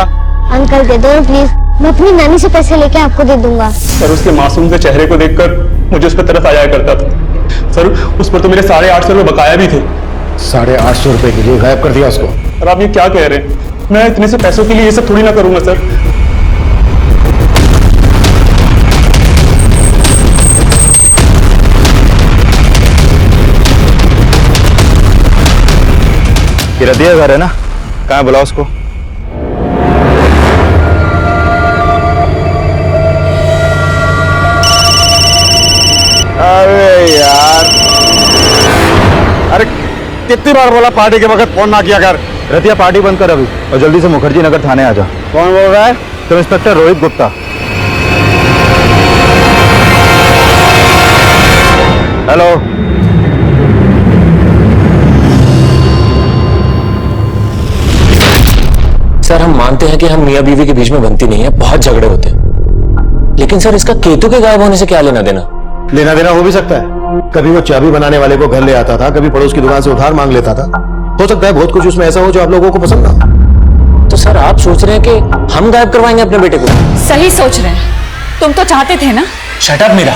अंकल दे दो प्लीज, मैं अपनी नानी से पैसे लेके आपको दे दूंगा। सर उसके मासूम से चेहरे को देखकर मुझे उस पर तरस आया करता था। सर उस पर तो मेरे 850 रुपए बकाया भी थे। 850 रुपए के लिए गायब कर दिया उसको? और आप ये क्या कह रहे हैं? मैं इतने से पैसों के लिए ये सब थोड़ी ना करूंगा सर। ये रतिया घर है ना? कहाँ बुलाओ उसको। अरे यार, अरे कितनी बार बोला पार्टी के वक्त फोन ना किया कर। रतिया पार्टी बंद कर अभी और जल्दी से मुखर्जी नगर थाने आ जा। कौन बोल रहा है? तो inspector Rohit Gupta. Hello. Sir हम मानते हैं कि हम मियां बीवी के बीच में बनती नहीं है, बहुत झगड़े होते हैं, लेकिन सर इसका केतु के गायब होने से क्या लेना देना? लेना देना हो भी सकता है। कभी वो चाबी बनाने वाले को घर ले आता था, कभी पड़ोस की दुकान से उधार मांग लेता था। हो सकता है बहुत कुछ उसमें ऐसा हो जो आप लोगों को पसंद ना। तो सर आप सोच रहे हैं कि हम गायब करवाएंगे अपने बेटे को? सही सोच रहे हैं, तुम तो चाहते थे ना। शट अप मीरा,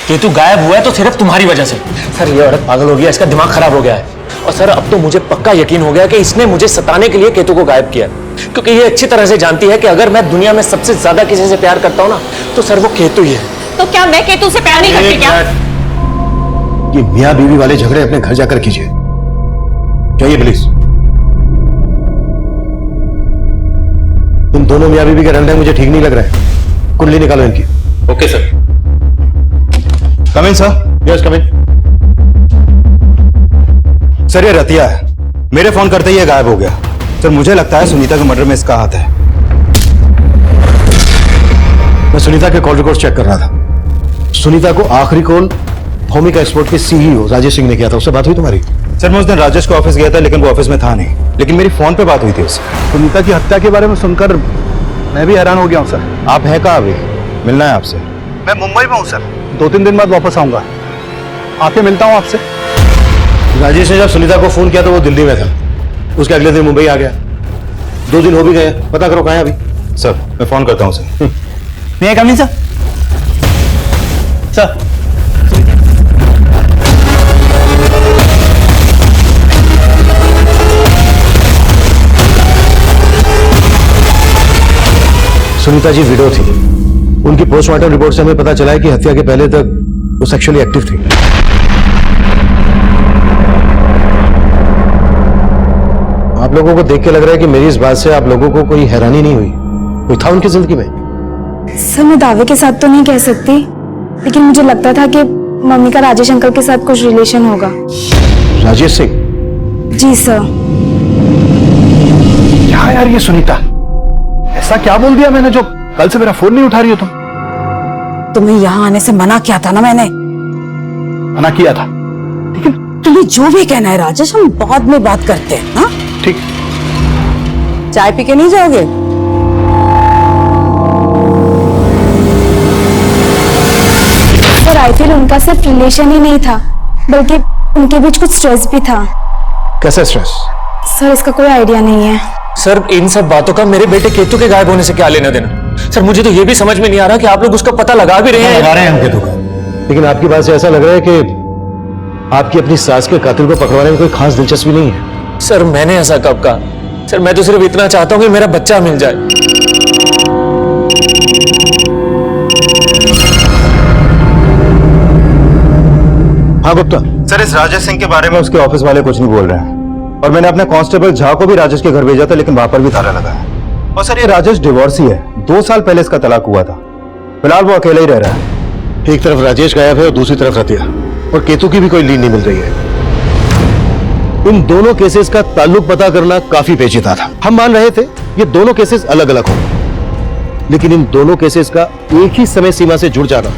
केतु गायब हुआ है तो सिर्फ तुम्हारी वजह से। सर ये औरत पागल हो गया, इसका दिमाग खराब हो गया है। और सर अब तो मुझे पक्का यकीन हो गया कि इसने मुझे सताने के लिए केतु को गायब किया, क्योंकि ये अच्छी तरह से जानती है कि अगर मैं दुनिया में सबसे ज्यादा किसी से प्यार करता हूं ना तो सर वो केतु ही है। तो क्या मैं केतु से प्यार नहीं करती क्या? ये मियां बीवी वाले झगड़े अपने घर जाकर कीजिए, जाइए प्लीज। तुम दोनों मियां बीवी के रहने मुझे ठीक नहीं लग रहा है। कुंडली निकालो इनकी। Okay sir. Come in sir. Yes come in. Sir ये रतिया है, मेरे फोन करते ही ये गायब हो गया। सर मुझे लगता है सुनीता के मर्डर में इसका हाथ है। मैं सुनीता के कॉल रिकॉर्ड चेक कर रहा था। सुनीता को आखिरी कॉल भूमिका एक्सपोर्ट के सीईओ राजेश सिंह ने किया था। उससे बात हुई तुम्हारी? सर मैं उस दिन राजेश के ऑफिस गया था, लेकिन वो ऑफिस में था नहीं, लेकिन मेरी फोन पे बात हुई थी उससे। सुनीता की हत्या के बारे में सुनकर मैं भी हैरान हो गया हूं सर। आप हैं कहाँ अभी? मिलना है आपसे। मैं मुंबई में हूं सर, 2-3 दिन बाद वापस आऊंगा, आके मिलता हूं आपसे। राजेश ने जब सुनीता को फोन किया तो वो दिल्ली में था, उसके अगले दिन मुंबई आ गया। 2 दिन हो भी गए, पता करो कहाँ है अभी। सर मैं फोन करता हूँ सर। मैं कम in sir. Sir Sunita ji window थी। उनकी पोस्टमार्टम रिपोर्ट से हमें पता चला है कि हत्या के पहले तक वो सेक्सुअली एक्टिव थी। आप लोगों को देख के लग रहा है कि मेरी इस बात से आप लोगों को कोई हैरानी नहीं हुई? कोई था उनकी जिंदगी में? सर मैं दावे के साथ तो नहीं कह सकती, लेकिन मुझे लगता था कि मम्मी का राजेश अंकल के साथ कुछ रिलेशन होगा। राजेश सिंह? जी सर। क्या यार ये सुनीता, ऐसा क्या बोल दिया मैंने जो कल से मेरा फोन नहीं उठा रही हो तुम? तुम्हें यहाँ आने से मना किया था ना मैंने। मना किया था? तुम्हें जो भी कहना है राजेश, हम बाद में बात करते हैं। हाँ ठीक। चाय पी के नहीं जाओगे? सर आई फील उनका सिर्फ रिलेशन ही नहीं था, बल्कि उनके बीच कुछ स्ट्रेस भी था। कैसा स्ट्रेस? सर इसका कोई आइडिया नहीं है। सर इन सब बातों का मेरे बेटे केतु के गायब होने से क्या लेना देना? सर मुझे तो ये भी समझ में नहीं आ रहा कि आप लोग उसका पता लगा भी रहे हैं। लगा रहे हैं हम केतु का, लेकिन आपकी बात से ऐसा लग रहा है कि आपकी अपनी सास के कातिल को पकड़वाने में कोई खास दिलचस्पी नहीं है। सर मैंने ऐसा कब कहा? सर मैं तो सिर्फ इतना चाहता हूं कि मेरा बच्चा मिल जाए। हाँ गुप्ता। सर इस राजेश सिंह के बारे में उसके ऑफिस वाले कुछ नहीं बोल रहे हैं, और मैंने अपने कांस्टेबल झा को भी राजेश के घर भेजा था, लेकिन वहां पर भी ताला लगा है। और सर ये राजेश डिवोर्सी है, 2 साल पहले इसका तलाक हुआ था। फिलहाल वो अकेला ही रह रहा है। एक तरफ राजेश गायब है और दूसरी तरफ रतिया, और केतु की भी कोई लीड नहीं मिल रही है। इन दोनों केसेस का ताल्लुक पता करना काफी पेचीदा था। हम मान रहे थे ये दोनों केसेस अलग अलग होंगे, लेकिन इन दोनों केसेस का एक ही समय सीमा से जुड़ जाना,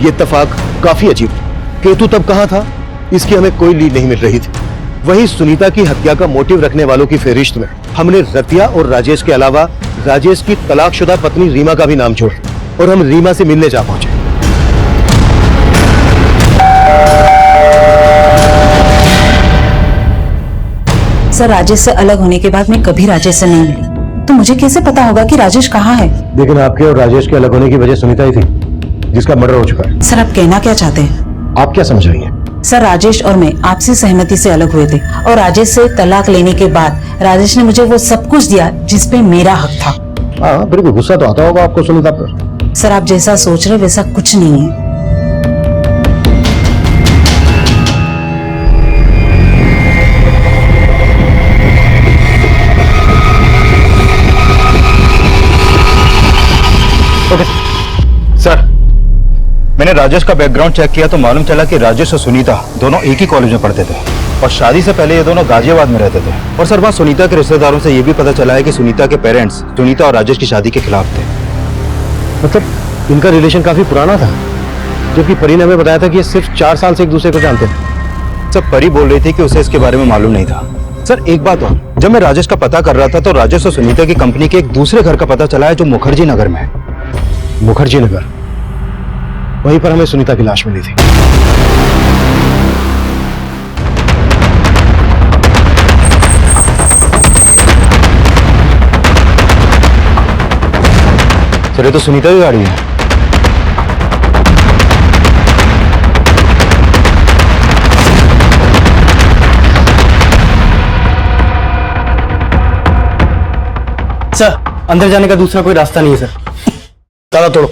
ये इत्तेफाक काफी अजीब। केतु तब कहां था, इसकी हमें कोई लीड नहीं मिल रही थी। वहीं सुनीता की हत्या का मोटिव रखने वालों की फेहरिस्त में हमने रतिया और राजेश के अलावा राजेश की तलाकशुदा पत्नी रीमा का भी नाम छोड़ा, और हम रीमा से मिलने जा पहुंचे। सर राजेश से अलग होने के बाद मैं कभी राजेश से नहीं मिली, तो मुझे कैसे पता होगा कि राजेश कहाँ है? लेकिन आपके और राजेश के अलग होने की वजह सुनीता ही थी, जिसका मर्डर हो चुका है। सर आप कहना क्या चाहते हैं? आप क्या समझ रही हैं? सर राजेश और मैं आपसी सहमति से अलग हुए थे, और राजेश से तलाक लेने के बाद राजेश ने मुझे वो सब कुछ दिया जिसपे मेरा हक था। हाँ बिल्कुल, गुस्सा तो आता होगा आपको सुनीता पर। सर आप जैसा सोच रहे वैसा कुछ नहीं है। ओके सर, मैंने राजेश का बैकग्राउंड चेक किया तो मालूम चला कि राजेश और सुनीता दोनों एक ही कॉलेज में पढ़ते थे और शादी से पहले ये दोनों गाजियाबाद में रहते थे। और सर, वहाँ सुनीता के रिश्तेदारों से ये भी पता चला है कि सुनीता के पेरेंट्स सुनीता और राजेश की शादी के खिलाफ थे। मतलब इनका रिलेशन काफी पुराना था, जबकि परी ने हमें बताया था कि ये सिर्फ 4 साल से एक दूसरे को जानते थे। सर, परी बोल रही थी कि उसे इसके बारे में मालूम नहीं था। सर, एक बात और, जब मैं राजेश का पता कर रहा था तो राजेश और सुनीता की कंपनी के एक दूसरे घर का पता चला है जो मुखर्जी नगर में है। मुखर्जी नगर, वहीं पर हमें सुनीता की लाश मिली थी। सर, ये तो सुनीता की गाड़ी है। सर, अंदर जाने का दूसरा कोई रास्ता नहीं है सर। ताला तोड़ो।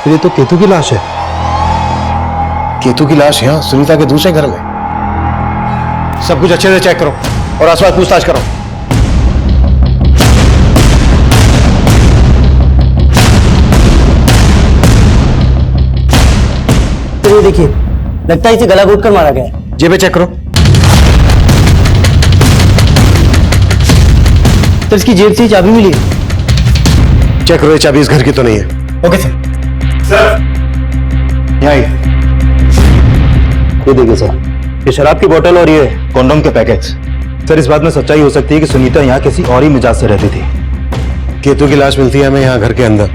ये तो केतु की लाश है। केतु की लाश यहाँ सुनीता के दूसरे घर में। सब कुछ अच्छे से चेक करो और आसपास पूछताछ करो। तो ये देखिए, लगता है इसे गला घोट कर मारा गया है। जेबें चेक करो। तो इसकी जेब से चाबी मिली है। चेक करो, ये चाबी इस घर की तो नहीं है। Okay sir. यहाँ आइए। ये देखिए सर, ये शराब की बोतल और ये कॉन्डोम के पैकेट्स। सर, इस बात में सच्चाई हो सकती है कि सुनीता यहाँ किसी और ही मिजाज से रहती थी। केतु की लाश मिलती है हमें यहाँ घर के अंदर,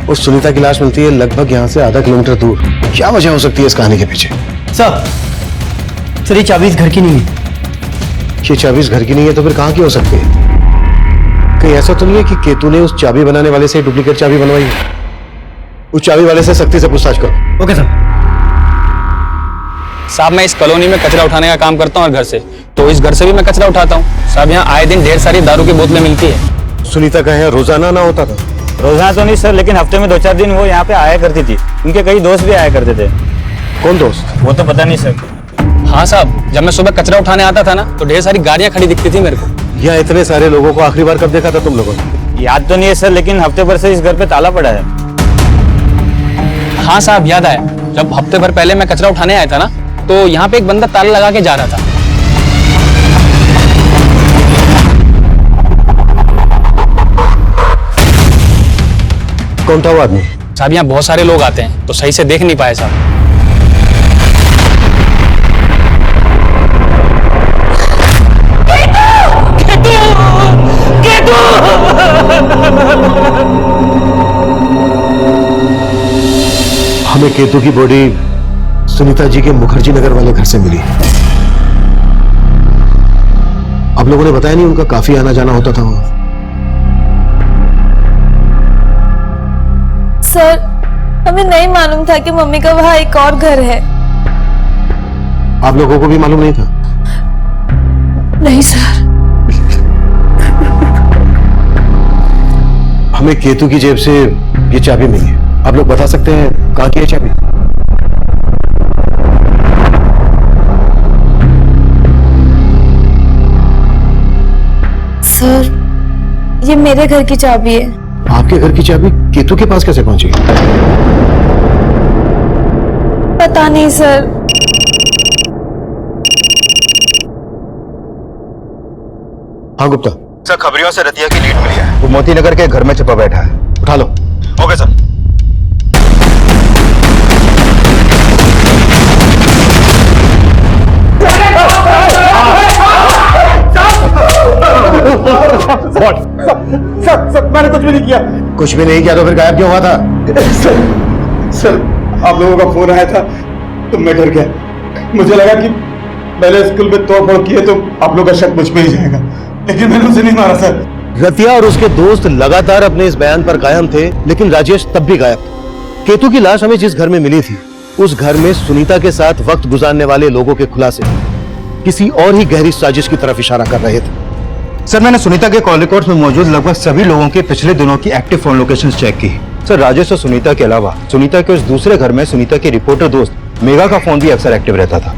और सुनीता की लाश मिलती है लगभग यहाँ से आधा किलोमीटर दूर। क्या वजह हो सकती है इस कहानी के पीछे? सर, ये चाबी इस घर की नहीं है। ये चाबी इस घर की नहीं है तो फिर कहाँ की हो सकती है? कहीं ऐसा तो नहीं है कि केतु ने उस चाबी बनाने वाले से डुप्लीकेट चाबी बनवाई है? उस चाबी वाले से सख्ती से पूछताछ करो। Okay sir. साहब, मैं इस कॉलोनी में कचरा उठाने का काम करता हूँ और घर से, तो इस घर से भी मैं कचरा उठाता हूँ। साहब, यहाँ आए दिन ढेर सारी दारू की बोतलें मिलती है। सुनीता का यहाँ रोजाना ना होता था? रोजाना तो नहीं सर, लेकिन हफ्ते में 2-4 दिन वो यहाँ पे आया करती थी। उनके कई दोस्त भी आया करते थे। कौन दोस्त? वो तो पता नहीं सर। हाँ साहब, जब मैं सुबह कचरा उठाने आता था ना तो ढेर सारी गाड़ियाँ खड़ी दिखती थी मेरे को। यहाँ इतने सारे लोगों को आखिरी बार कब देखा था तुम लोगों ने? याद तो नहीं है सर, लेकिन हफ्ते भर से इस घर पे ताला पड़ा है। हाँ साहब, याद आया। जब हफ्ते भर पहले मैं कचरा उठाने आया था ना तो यहाँ पे एक बंदा ताला लगा के जा रहा था। कौन था वो आदमी? साहब, यहाँ बहुत सारे लोग आते हैं तो सही से देख नहीं पाए साहब। हमें केतु की बॉडी सुनीता जी के मुखर्जी नगर वाले घर से मिली। आप लोगों ने बताया नहीं, उनका काफी आना जाना होता था वहां। सर, हमें नहीं मालूम था कि मम्मी का वहां एक और घर है। आप लोगों को भी मालूम नहीं था? नहीं सर। हमें केतु की जेब से ये चाबी मिली है। आप लोग बता सकते हैं कहां की है चाबी? सर, ये मेरे घर की चाबी है। आपके घर की चाबी केतु के पास कैसे पहुंची? पता नहीं सर। हाँ गुप्ता। सर, खबरियों से रतिया की लीड मिली है। वो मोती नगर के घर में छिपा बैठा है। उठा लो। Okay sir. सर, मैंने कुछ भी नहीं किया। कुछ भी नहीं किया तो फिर गायब क्यों हुआ था? सर, आप लोगों का फोन आया था तो मैं डर गया। मुझे लगा कि मैंने स्कूल में तोड़फोड़ की है तो आप लोग का शक मुझ पे ही जाएगा, लेकिन मैंने उसे नहीं मारा सर। रतिया और उसके दोस्त लगातार अपने इस बयान पर कायम थे, लेकिन राजेश तब भी गायब। केतु की लाश हमें जिस घर में मिली थी, उस घर में सुनीता के साथ वक्त गुजारने वाले लोगों के खुलासे किसी और ही गहरी साजिश की तरफ इशारा कर रहे थे। सर मैंने सुनीता के कॉल रिकॉर्ड्स में मौजूद लगभग सभी लोगों के पिछले दिनों की एक्टिव फोन लोकेशंस चेक की। सर राजेश और सुनीता के अलावा सुनीता के उस दूसरे घर में सुनीता की रिपोर्टर दोस्त मेघा का फोन भी अक्सर एक्टिव रहता था।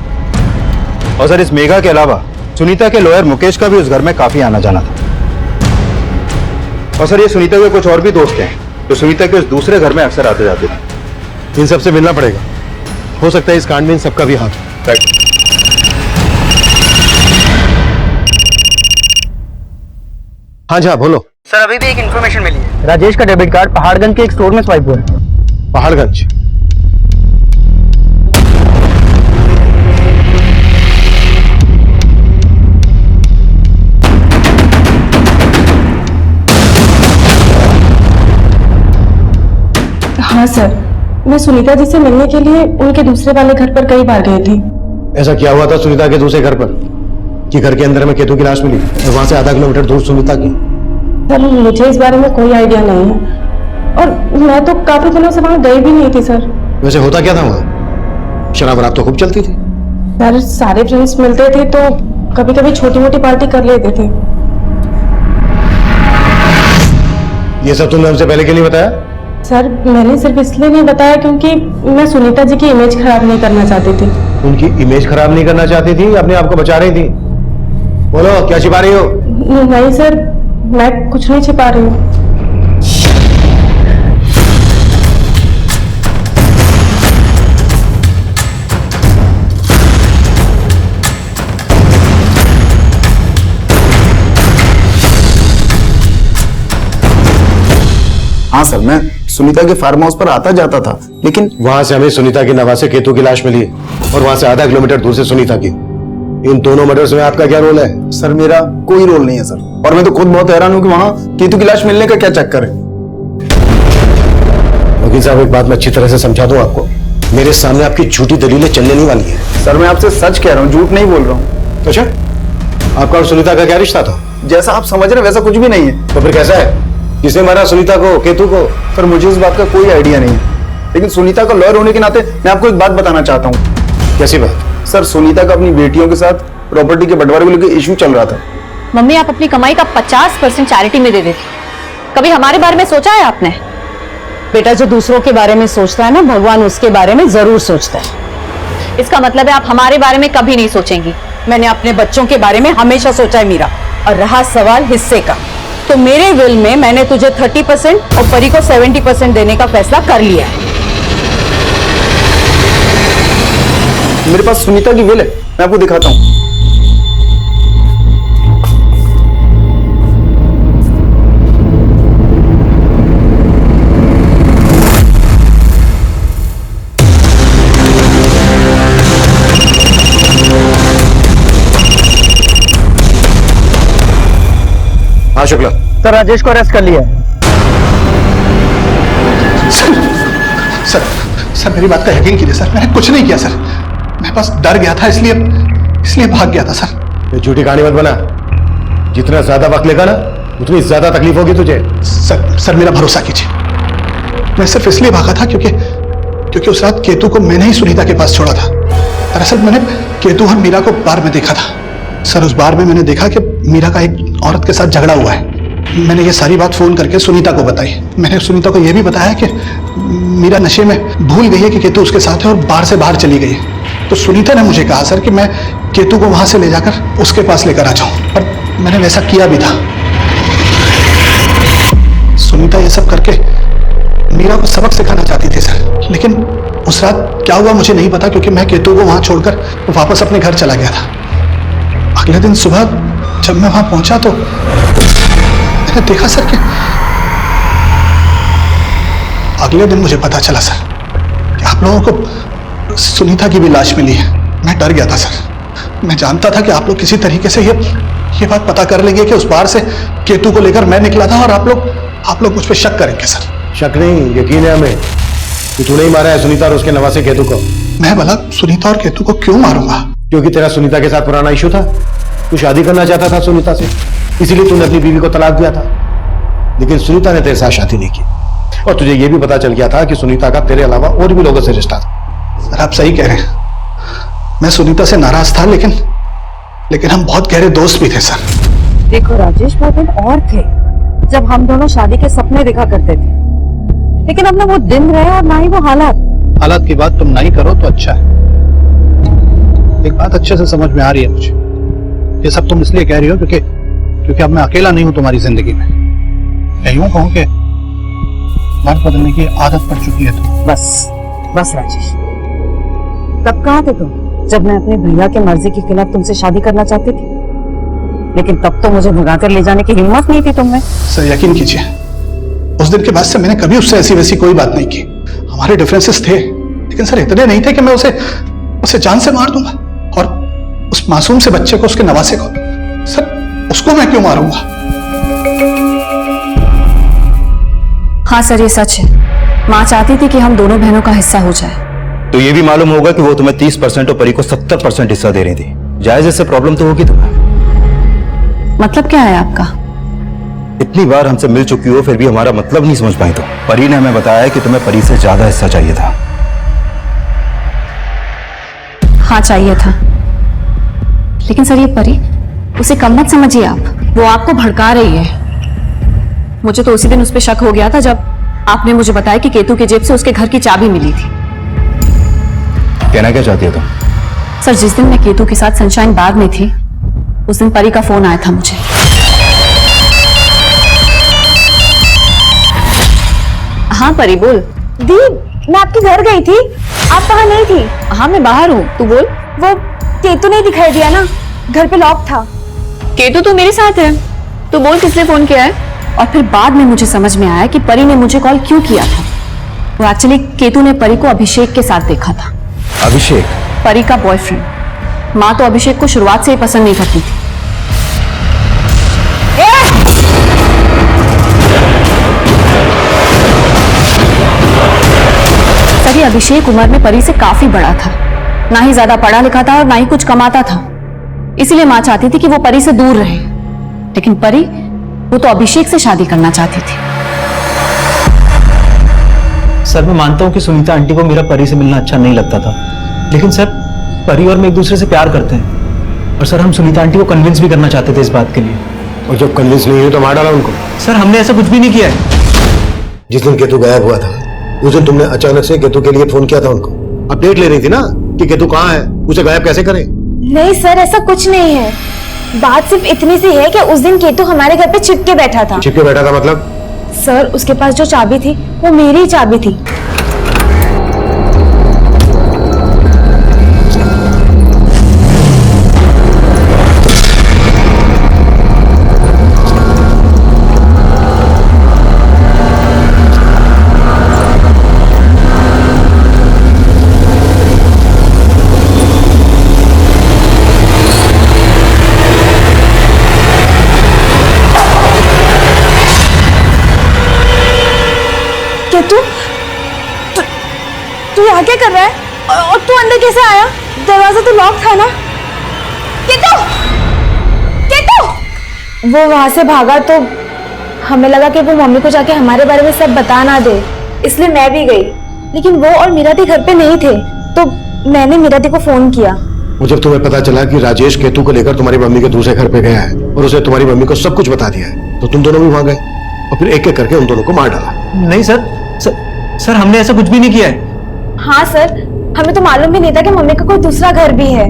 और सर इस मेघा के अलावा सुनीता के लॉयर मुकेश का भी उस घर में काफी आना जाना था। और सर ये सुनीता के कुछ और भी दोस्त हैं जो सुनीता के उस दूसरे घर में अक्सर आते जाते थे। इन सबसे मिलना पड़ेगा, हो सकता है इस कांड में इन सबका भी हाथ। हाँ जी हाँ बोलो। सर अभी भी एक इन्फॉर्मेशन मिली है, राजेश का डेबिट कार्ड पहाड़गंज के एक स्टोर में स्वाइप हुआ है। पहाड़गंज? हाँ सर, मैं सुनीता जी से मिलने के लिए उनके दूसरे वाले घर पर कई बार गई थी। ऐसा क्या हुआ था सुनीता के दूसरे घर पर कि घर के अंदर में केतु की लाश मिली और वहां से आधा किलोमीटर दूर सुनीता की? सर मुझे इस बारे में कोई आइडिया नहीं है और मैं तो काफी दिनों से वहां गई भी नहीं थी सर। वैसे होता क्या था वहां? शराब वराब तो खूब चलती थी। सर सारे फ्रेंड्स मिलते थे तो कभी कभी छोटी मोटी पार्टी कर लेते थे। ये सब तुमने हमसे पहले क्यों नहीं बताया? सर मैंने सिर्फ इसलिए नहीं बताया क्योंकि मैं सुनीता जी की इमेज खराब नहीं करना चाहती थी। उनकी इमेज खराब नहीं करना चाहती थी, अपने आप को बचा रही थी? बोलो क्या छिपा रही हो? नहीं सर, मैं कुछ नहीं छिपा रही हूँ। हाँ सर, मैं सुनीता के फार्म हाउस पर आता जाता था, लेकिन वहां से हमें सुनीता की नवासे केतु की लाश मिली है और वहां से आधा किलोमीटर दूर से सुनीता की। इन दोनों मर्डर्स में आपका क्या रोल है? सर मेरा कोई रोल नहीं है सर, और मैं तो खुद बहुत हैरान हूँ कि वहां केतु की लाश मिलने का क्या चक्कर है। वकील साहब एक बात मैं अच्छी तरह से समझा दूं आपको, मेरे सामने आपकी झूठी दलीलें चलने नहीं वाली है। सर मैं आपसे सच कह रहा हूँ, झूठ नहीं बोल रहा हूँ। अच्छा, आपका और सुनीता का क्या रिश्ता था? जैसा आप समझ रहे वैसा कुछ भी नहीं है। तो फिर कैसा है? किसने मारा सुनीता को, केतु को? सर मुझे इस बात का कोई आइडिया नहीं है, लेकिन सुनीता का लॉयर होने के नाते मैं आपको एक बात बताना चाहता हूँ। कैसी बात? सर सुनीता का अपनी बेटियों के साथ प्रॉपर्टी के बंटवारे को लेकर इशू चल रहा था। मम्मी आप अपनी कमाई का 50% चैरिटी में दे देती, कभी हमारे बारे में सोचा है आपने? बेटा जो दूसरों के बारे में सोचता है ना, भगवान उसके बारे में जरूर सोचता है। इसका मतलब है आप हमारे बारे में कभी नहीं सोचेंगी। मैंने अपने बच्चों के बारे में हमेशा सोचा है मीरा। और रहा सवाल हिस्से का, तो मेरे विल में मैंने तुझे 30% और परी को 70% देने का फैसला कर लिया है। मेरे पास सुनीता की विल है, मैं आपको दिखाता हूँ। हाँ शुक्ला। सर राजेश को अरेस्ट कर लिया है। सर मेरी बात का यकीन कीजिए सर, मैंने कुछ नहीं किया सर, मैं बस डर गया था इसलिए भाग गया था सर। ये झूठी कहानी मत बना, जितना ज्यादा वक्त लेगा ना उतनी ज्यादा तकलीफ होगी तुझे। सर मेरा भरोसा कीजिए, मैं सिर्फ इसलिए भागा था क्योंकि उस रात केतु को मैंने ही सुनीता के पास छोड़ा था। दरअसल मैंने केतु और मीरा को बार में देखा था सर। उस बार में मैंने देखा कि मीरा का एक औरत के साथ झगड़ा हुआ है। मैंने ये सारी बात फोन करके सुनीता को बताई। मैंने सुनीता को यह भी बताया कि मीरा नशे में भूल गई है कि केतु उसके साथ है और बार से बाहर चली गई है। तो सुनीता ने मुझे कहा सर कि मैं केतु को वहां से ले जाकर उसके पास लेकर आ जाऊं, पर मैंने वैसा किया भी था। सुनीता ये सब करके मीरा को सबक सिखाना चाहती थी सर, लेकिन उस रात क्या हुआ मुझे नहीं पता, क्योंकि मैं केतु को वहां छोड़कर वापस अपने घर चला गया था। अगले दिन सुबह जब मैं वहां पहुंचा तो मैंने देखा सर कि अगले दिन मुझे पता चला सर कि आप लोगों को सुनीता की भी लाश मिली है। मैं डर गया था सर, मैं जानता था कि आप लोग किसी तरीके से ये बात पता कर लेंगे कि उस बार से केतु को लेकर मैं निकला था और आप लोग मुझ पर शक करेंगे सर। शक नहीं, यकीन है हमें कि तूने ही मारा है सुनीता और उसके नवासे केतु को। मैं भला सुनीता और केतु को क्यों मारूंगा? क्योंकि तेरा सुनीता के साथ पुराना इशू था, तू शादी करना चाहता था सुनीता से, इसीलिए तूने अपनी बीवी को तलाक दिया था। लेकिन सुनीता ने तेरे साथ शादी नहीं की और तुझे यह भी पता चल गया था कि सुनीता का तेरे अलावा और भी लोगों से रिश्ता था। सर आप सही कह रहे हैं, मैं सुनीता से नाराज था, लेकिन हम बहुत गहरे दोस्त भी थे सर। देखो राजेश, वो दिन और थे जब हम दोनों शादी के सपने देखा करते थे, लेकिन अब ना वो दिन रहे और ना ही वो हालात की बात तुम नहीं करो तो अच्छा है। एक बात अच्छे से समझ में आ रही है मुझे, ये सब तुम इसलिए कह रही हो क्योंकि अब मैं अकेला नहीं हूं तुम्हारी जिंदगी में। मैं यूं कहूं कि बात बदलने की आदत पड़ चुकी है तुम। बस राजेश, तब कहाँ थे तुम जब मैं अपने भैया के मर्जी के खिलाफ तुमसे शादी करना चाहती थी? लेकिन तब तो मुझे भगाकर ले जाने की हिम्मत नहीं थी तुम्हें। सर यकीन कीजिए, उस दिन के बाद से मैंने कभी उससे ऐसी वैसी कोई बात नहीं की। हमारे डिफरेंसेस थे, लेकिन सर इतने नहीं थे कि मैं उसे जान से मार दूंगा। और उस मासूम से बच्चे को, उसके नवासे को, सर उसको मैं क्यों मारूंगा? हाँ सर, ये सच है। माँ चाहती थी कि हम दोनों बहनों का हिस्सा हो जाए। तो ये भी मालूम होगा कि वो तुम्हें 30% और परी को 70% हिस्सा दे रही थी। जायज इससे प्रॉब्लम तो होगी तुम्हें। मतलब क्या है आपका? इतनी बार हमसे मिल चुकी हो फिर भी हमारा मतलब नहीं समझ पाई। तो परी ने हमें बताया कि तुम्हें परी से ज्यादा हिस्सा चाहिए था। हाँ चाहिए था, लेकिन सर ये परी, उसे कम मत समझिए आप। वो आपको भड़का रही है। मुझे तो उसी दिन उस पर शक हो गया था जब आपने मुझे बताया कि केतु की जेब से उसके घर की चाबी मिली थी। कहना क्या चाहती हो तुम? सर जिस दिन मैं केतु के साथ सनशाइन बाग में थी, उस दिन परी का फोन आया था मुझे। हाँ परी बोल। दी, मैं आपके घर गई थी, आप वहाँ नहीं थी। हाँ मैं बाहर हूँ, तू बोल। वो केतु ने दिखाई दिया ना, घर पे लॉक था। केतु तो मेरे साथ है, तू बोल किसने फोन किया है? और फिर बाद में मुझे समझ में आया कि परी ने मुझे कॉल क्यों किया था। वो एक्चुअली केतु ने परी को अभिषेक के साथ देखा था। अभिषेक? परी का बॉयफ्रेंड। माँ तो अभिषेक को शुरुआत से ही पसंद नहीं करती थी। सर ये अभिषेक उम्र में परी से काफी बड़ा था, ना ही ज्यादा पढ़ा लिखा था और ना ही कुछ कमाता था। इसीलिए माँ चाहती थी कि वो परी से दूर रहे, लेकिन परी वो तो अभिषेक से शादी करना चाहती थी। सर मैं मानता हूँ कि सुनीता आंटी को मेरा परी से मिलना अच्छा नहीं लगता था, लेकिन सर परी और मैं एक दूसरे से प्यार करते हैं। और सर हम सुनीता आंटी को कन्विंस भी करना चाहते थे इस बात के लिए। और जब कन्विंस नहीं हुई तो मार डाला उनको। सर हमने ऐसा कुछ भी नहीं किया है। जिस दिन केतु गायब हुआ था उस दिन तुमने अचानक से केतु के लिए फोन किया था उनको। अपडेट ले रही थी ना कि केतु कहाँ है, उसे गायब कैसे करें। नहीं सर, ऐसा कुछ नहीं है। बात सिर्फ इतनी सी है कि उस दिन केतु हमारे घर पे चिपके बैठा था। चिपके बैठा था मतलब? सर उसके पास जो चाबी थी वो मेरी ही चाबी थी। तू यहाँ क्या कर रहा है? और तू अंदर कैसे आया? दरवाजा तो लॉक था ना? केतु! केतु! वो वहां से भागा तो हमें लगा कि वो मम्मी को जाके हमारे बारे में सब बता ना दे, इसलिए मैं भी गई। लेकिन वो और मीरादी घर पे नहीं थे, तो मैंने मीरादी को फोन किया। वो जब तुम्हें पता चला कि राजेश केतु को लेकर तुम्हारी मम्मी के दूसरे घर पे गया है और उसे तुम्हारी मम्मी को सब कुछ बता दिया है, तो तुम दोनों भी वहां गए और फिर एक एक करके उन दोनों को मार डाला। नहीं सर हमने ऐसा कुछ भी नहीं किया है। हाँ सर, हमें तो मालूम भी नहीं था कि मम्मी का कोई दूसरा घर भी है।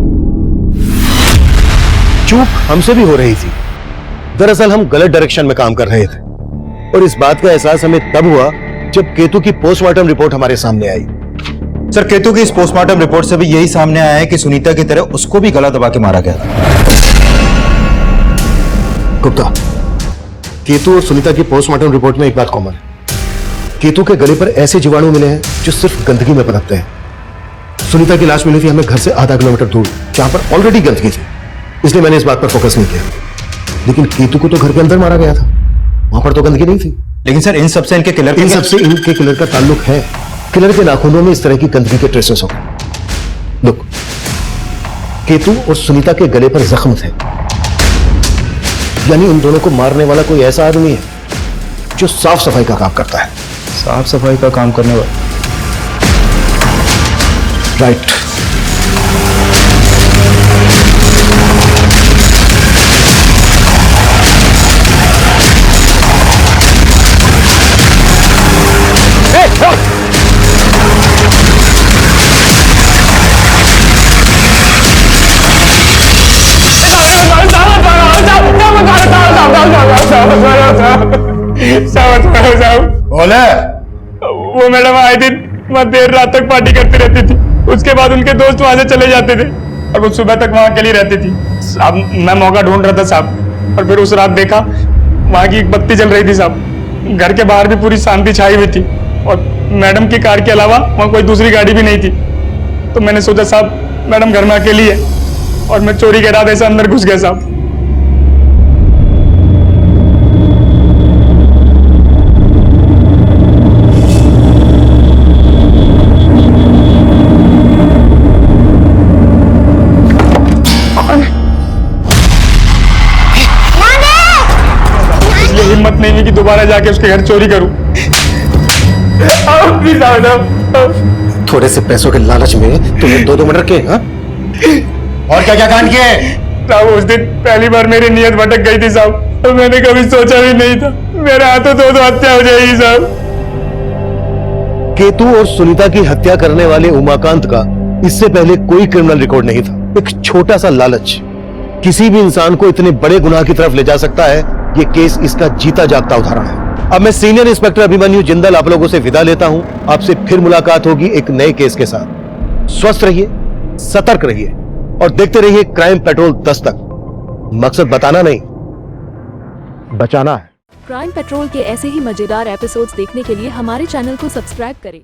चूक हमसे भी हो रही थी। दरअसल हम गलत डायरेक्शन में काम कर रहे थे और इस बात का एहसास हमें तब हुआ जब केतु की पोस्टमार्टम रिपोर्ट हमारे सामने आई। सर केतु की इस पोस्टमार्टम रिपोर्ट से भी यही सामने आया है कि सुनीता की तरह उसको भी गला दबा के मारा गया था। गुप्ता, केतु और सुनीता की पोस्टमार्टम रिपोर्ट में एक बात कॉमन है। केतु के गले पर ऐसे जीवाणु मिले हैं जो सिर्फ गंदगी में पनपते हैं। सुनीता की लाश मिली थी हमें घर से आधा किलोमीटर दूर, जहां पर ऑलरेडी गंदगी थी, इसलिए मैंने इस बात पर फोकस नहीं किया। लेकिन केतु को तो घर के अंदर मारा गया था, वहां पर तो गंदगी नहीं थी। लेकिन सर इन सबसे इनके किलर का ताल्लुक है। किलर के नाखूनों में इस तरह की गंदगी के ट्रेसेस हो गए। लुक, केतु और सुनीता के गले पर जख्म थे, यानी उन दोनों को मारने वाला कोई ऐसा आदमी है जो साफ सफाई का काम करता है। साफ सफाई का काम करने वाला? राइट। बोले। वो मैडम आए दिन वहाँ देर रात तक पार्टी करती रहती थी, उसके बाद उनके दोस्त वहां से चले जाते थे और वो सुबह तक वहां अकेली रहती थी। साहब मैं मौका ढूंढ रहा था साहब, और फिर उस रात देखा वहां की एक बत्ती जल रही थी साहब, घर के बाहर भी पूरी शांति छाई हुई थी और मैडम की कार के अलावा वहां कोई दूसरी गाड़ी भी नहीं थी। तो मैंने सोचा साहब मैडम घर में अकेली है और मैं चोरी के इरादे से अंदर घुस गया साहब। इसलिए हिम्मत नहीं हुई कि दोबारा जाके उसके घर चोरी करूं। थोड़े से पैसों के लालच में तुमने दो मर्डर किए, हाँ? और क्या क्या कांड किए? साहब उस दिन पहली बार मेरी नीयत भटक गई थी साहब, तो मैंने कभी सोचा भी नहीं था मेरे हाथों दो हत्या हो जाएगी साहब। केतु और सुनीता की हत्या करने वाले उमाकांत का इससे पहले कोई क्रिमिनल रिकॉर्ड नहीं था। एक छोटा सा लालच किसी भी इंसान को इतने बड़े गुनाह की तरफ ले जा सकता है। ये केस इसका जीता जागता उदाहरण है। अब मैं सीनियर इंस्पेक्टर अभिमन्यु जिंदल आप लोगों से विदा लेता हूं। आपसे फिर मुलाकात होगी एक नए केस के साथ। स्वस्थ रहिए, सतर्क रहिए और देखते रहिए क्राइम पेट्रोल 10 तक। मकसद बताना नहीं, बचाना है। क्राइम पेट्रोल के ऐसे ही मजेदार एपिसोड्स देखने के लिए हमारे चैनल को सब्सक्राइब करें।